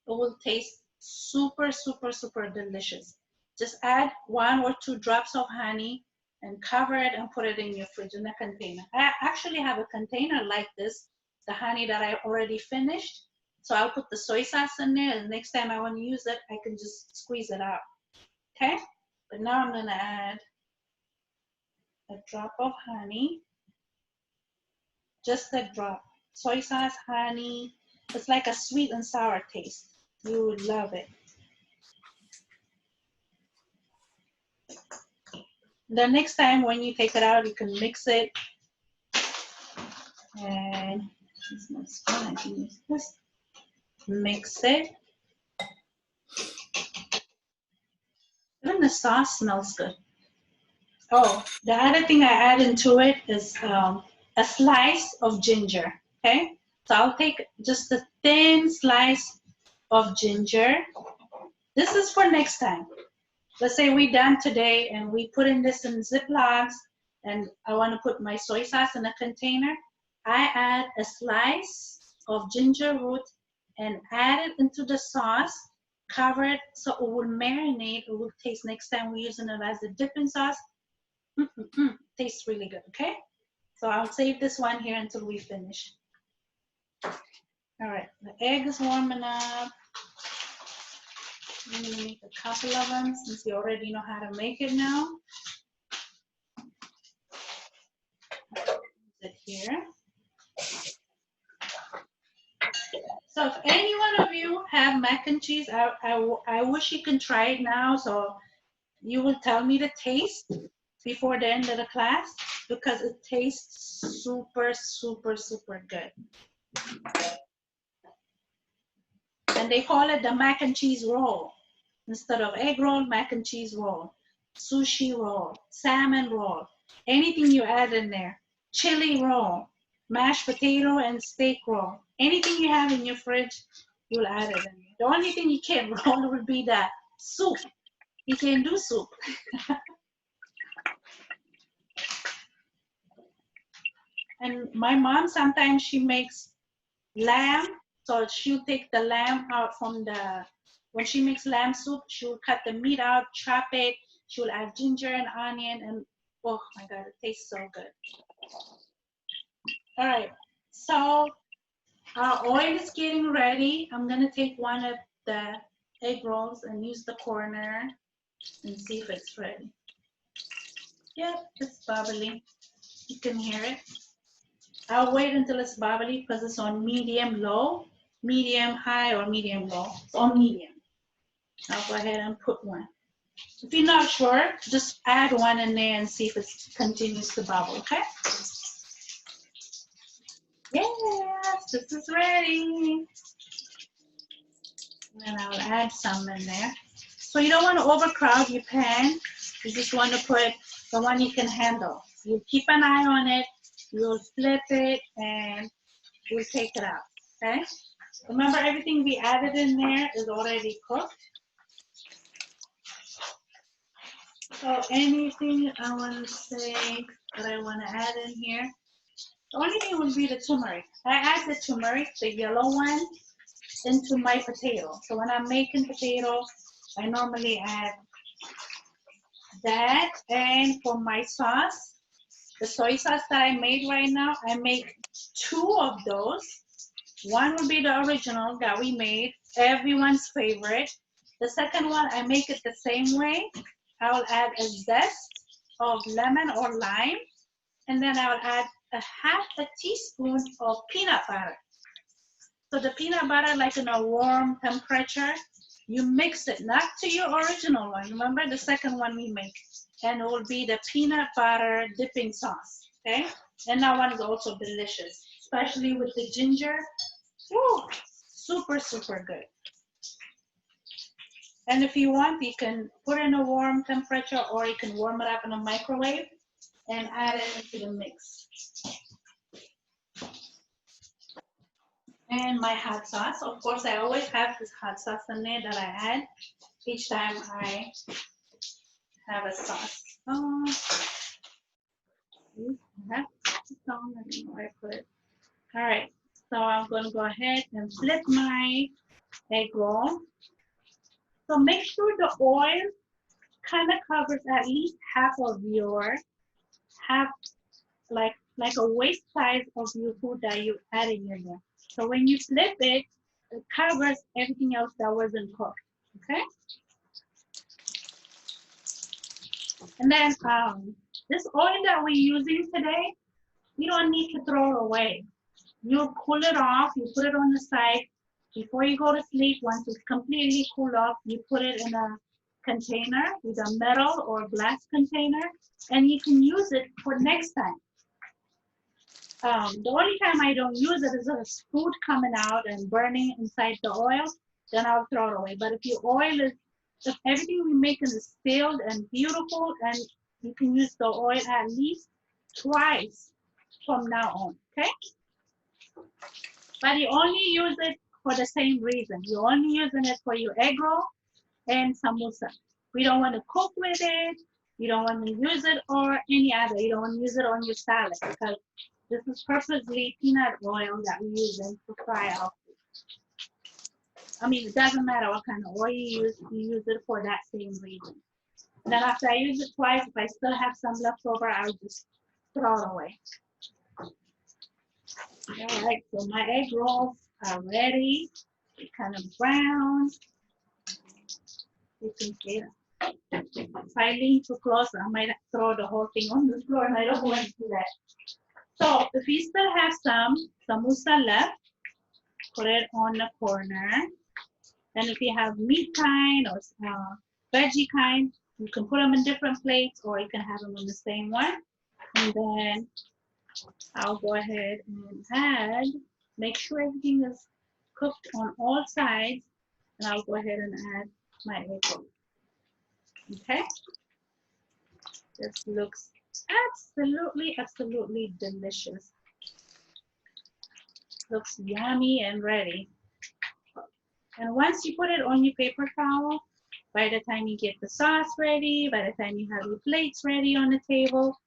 It will taste super, super, super delicious. Just add 1 or 2 drops of honey and cover it and put it in your fridge in a container. I actually have a container like this, the honey that I already finished. So I'll put the soy sauce in there, and next time I want to use it, I can just squeeze it out, okay? But now I'm gonna add a drop of honey. Just a drop. Soy sauce, honey. It's like a sweet and sour taste. You would love it. The next time when you take it out, you can mix it. And this is my spoon. I can use this. Mix it. Even the sauce smells good. Oh, the other thing I add into it is a slice of ginger, okay? So I'll take just a thin slice of ginger. This is for next time. Let's say we're done today and we put in this in Ziplocs and I want to put my soy sauce in a container. I add a slice of ginger root and add it into the sauce, cover it so it will marinate. It will taste next time we're using it as a dipping sauce. Tastes really good, okay? So I'll save this one here until we finish. All right, the egg is warming up. I'm gonna make a couple of them since you already know how to make it now. Put it here. So if any one of you have mac and cheese, I wish you can try it now. So you will tell me the taste before the end of the class because it tastes super, super, super good. And they call it the mac and cheese roll. Instead of egg roll, mac and cheese roll, sushi roll, salmon roll, anything you add in there, chili roll, mashed potato and steak roll, anything you have in your fridge, you'll add it in there. The only thing you can't roll would be the soup. You can't do soup. And my mom, sometimes she makes lamb, so she'll take the lamb out from the, when she makes lamb soup, she'll cut the meat out, chop it, she'll add ginger and onion, and oh my God, it tastes so good. All right, so our oil is getting ready. I'm gonna take one of the egg rolls and use the corner and see if it's ready. Yep, it's bubbly. You can hear it. I'll wait until it's bubbly because it's on medium low, medium high, or medium low. It's on medium. I'll go ahead and put one. If you're not sure, just add one in there and see if it continues to bubble, okay? Yes, this is ready. And then I'll add some in there. So you don't want to overcrowd your pan. You just want to put the one you can handle. You keep an eye on it. You'll flip it and we'll take it out, okay? Remember, everything we added in there is already cooked. So anything I want to say that I want to add in here, The only thing would be the turmeric. I add the turmeric, the yellow one, into my potato. So when I'm making potato, I normally add that. And for my sauce, the soy sauce that I made right now, I make 2 of those. One will be the original that we made, everyone's favorite. The second one, I make it the same way. I'll add a zest of lemon or lime, and then I'll add a half a teaspoon of peanut butter. So the peanut butter, like in a warm temperature, you mix it, not to your original one. Remember the second one we make, and it will be the peanut butter dipping sauce, okay? And that one is also delicious, especially with the ginger. Woo, super, super good. And if you want, you can put it in a warm temperature, or you can warm it up in a microwave and add it into the mix. And my hot sauce, of course, I always have this hot sauce in there that I add each time I have a sauce. I don't know where I put it. All right, so I'm going to go ahead and flip my egg roll. So make sure the oil kind of covers at least half of your, like a waist size of your food that you're adding in there. So when you flip it, it covers everything else that wasn't cooked, okay? And then this oil that we're using today, you don't need to throw it away. You cool it off, you put it on the side. Before you go to sleep, once it's completely cooled off, you put it in a container, with a metal or glass container, and you can use it for next time. The only time I don't use it is if there's food coming out and burning inside the oil, then I'll throw it away. But if your oil is, if everything we make is sealed and beautiful, and you can use the oil at least twice from now on, okay? But you only use it for the same reason. You're only using it for your egg roll and samosa. We don't want to cook with it. You don't want to use it or any other. You don't want to use it on your salad, because this is purposely peanut oil that we're using to fry our food. I mean, it doesn't matter what kind of oil you use it for that same reason. And then after I use it twice, if I still have some left over, I'll just throw it away. All right, so my egg rolls are ready. They're kind of brown. You can see them. If I lean too close, I might throw the whole thing on the floor, and I don't want to do that. So if you still have some samosa left, put it on the corner. And if you have meat kind or veggie kind, you can put them in different plates, or you can have them on the same one. And then I'll go ahead and add, make sure everything is cooked on all sides, and I'll go ahead and add my egg roll. Okay? This looks absolutely, absolutely delicious. Looks yummy and ready. And once you put it on your paper towel, by the time you get the sauce ready, by the time you have your plates ready on the table,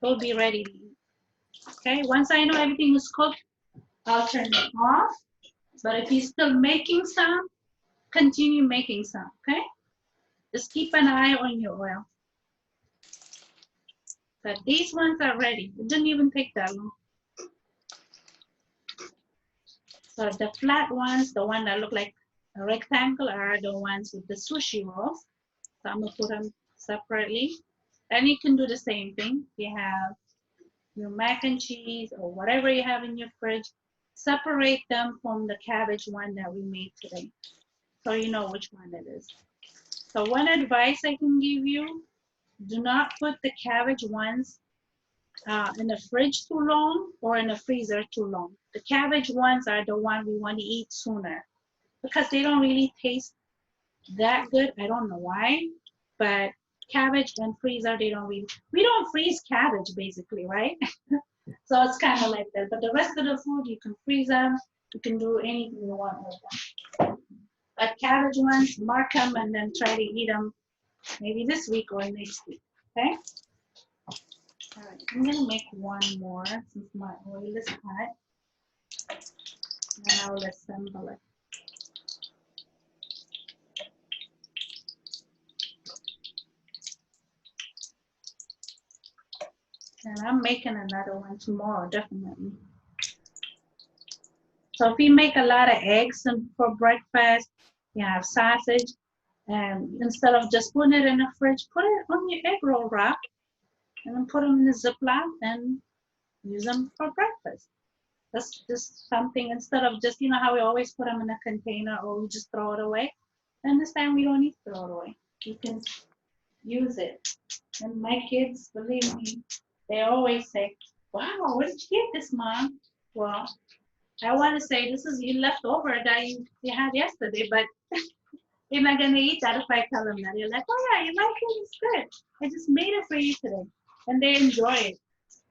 it'll be ready to eat. Okay, once I know everything is cooked, I'll turn it off. But if you're still making some, continue making some, okay? Just keep an eye on your oil. But these ones are ready. It didn't even take that long. So the flat ones, the one that look like a rectangle, are the ones with the sushi rolls. So I'm gonna put them separately. And you can do the same thing. You have your mac and cheese or whatever you have in your fridge, separate them from the cabbage one that we made today, so you know which one it is. So one advice I can give you, do not put the cabbage ones in the fridge too long or in the freezer too long. The cabbage ones are the one we want to eat sooner, because they don't really taste that good. I don't know why, but cabbage and freezer, they don't really, we don't freeze cabbage basically, right? So it's kind of like that. But the rest of the food, you can freeze them. You can do anything you want with them. But cabbage ones, mark them and then try to eat them maybe this week or next week, okay? All right, I'm gonna make one more since my oil is hot. And I'll assemble it. And I'm making another one tomorrow, definitely. So if you make a lot of eggs for breakfast, you have sausage, and instead of just putting it in the fridge, put it on your egg roll wrap, and then put them in the Ziploc and use them for breakfast. That's just something, instead of just, you know how we always put them in a container or we just throw it away. And this time we don't need to throw it away. You can use it. And my kids, believe me, they always say, wow, where did you get this, Mom? Well, I want to say this is your leftover that you had yesterday, but they're not going to eat that if I tell them that. They're like, oh yeah, you like it? It's good. I just made it for you today. And they enjoy it.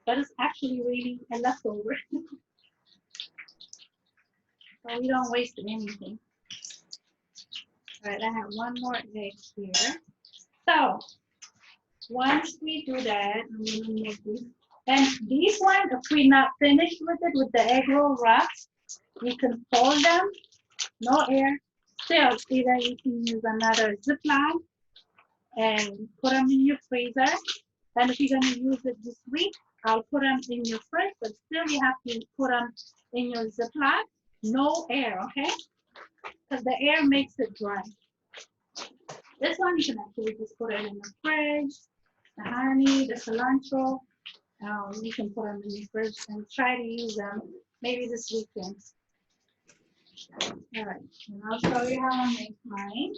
But it's actually really a leftover. So we don't waste anything. All right, I have one more egg here. So once we do that, I'm going to make this. And these ones, if we're not finished with it, with the egg roll wraps, you can fold them, no air. Still, either you can use another Ziploc and put them in your freezer. And if you're going to use it this week, I'll put them in your fridge, but still you have to put them in your Ziploc, no air, okay? Because the air makes it dry. This one, you can actually just put it in the fridge, the honey, the cilantro. You can put them in the fridge and try to use them maybe this weekend. All right, and I'll show you how I make mine.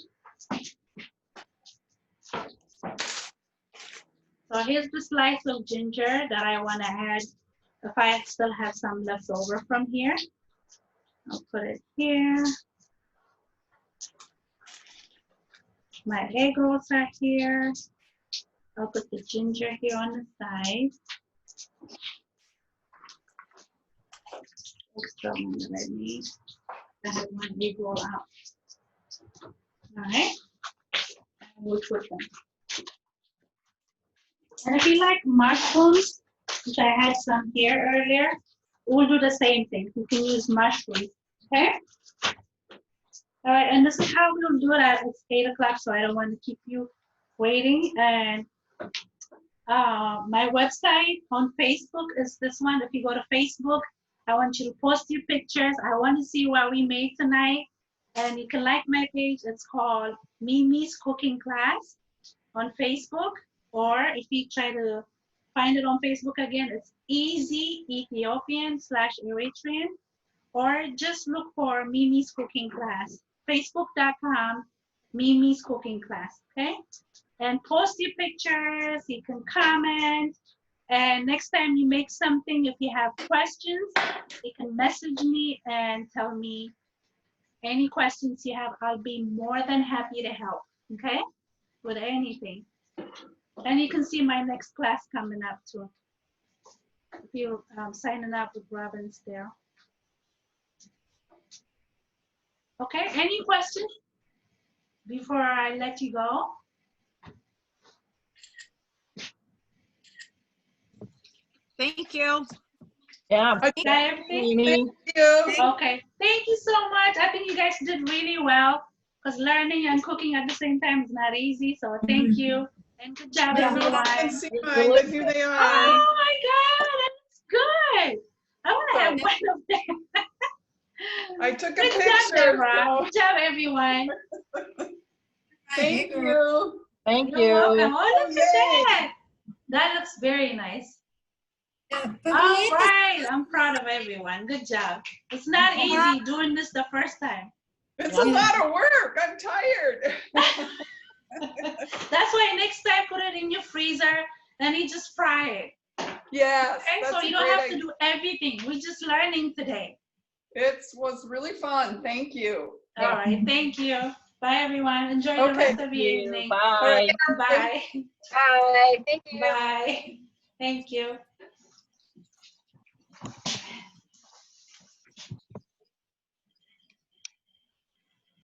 So here's the slice of ginger that I want to add if I still have some left over from here. I'll put it here. My egg rolls are here. I'll put the ginger here on the side. Extra one that I made. I have one egg roll out. All right. We'll put them. And if you like mushrooms, which I had some here earlier, we'll do the same thing. You can use mushrooms. Okay. All right, and this is how we'll do it. It's 8 o'clock, so I don't want to keep you waiting. And my website on Facebook is this one. If you go to Facebook, I want you to post your pictures. I want to see what we made tonight. And you can like my page. It's called Mimi's Cooking Class on Facebook. Or if you try to find it on Facebook again, it's Easy Ethiopian / Eritrean. Or just look for Mimi's Cooking Class. Facebook.com, Mimi's Cooking Class, okay? And post your pictures, you can comment. And next time you make something, if you have questions, you can message me and tell me any questions you have. I'll be more than happy to help, okay? With anything. And you can see my next class coming up too. If you're signing up with Robin's there. Okay, any questions before I let you go? Thank you. Yeah. Is that everything? Mimi. Thank you. Okay, thank you so much. I think you guys did really well because learning and cooking at the same time is not easy. So thank you and good job, I everyone. can see mine, but here they are. Oh my God, that's good. I want to have one of them. I took a Good job, picture. Deborah. so- Good job, everyone. Thank you. Thank You're you. welcome. Oh, look Yay. at that. That looks very nice. Yeah, but All we ate right, I'm proud of everyone. Good job. It's not easy doing this the first time. It's a lot of work. I'm tired. That's why next time put it in your freezer and you just fry it. Yes, Okay, that's so a you don't great have to idea. do everything. We're just learning today. It was really fun. Thank you. All right, thank you. Bye, everyone. Enjoy the Okay. rest of Thank your you. evening. Bye. Bye. Bye, thank you. Bye. Thank you.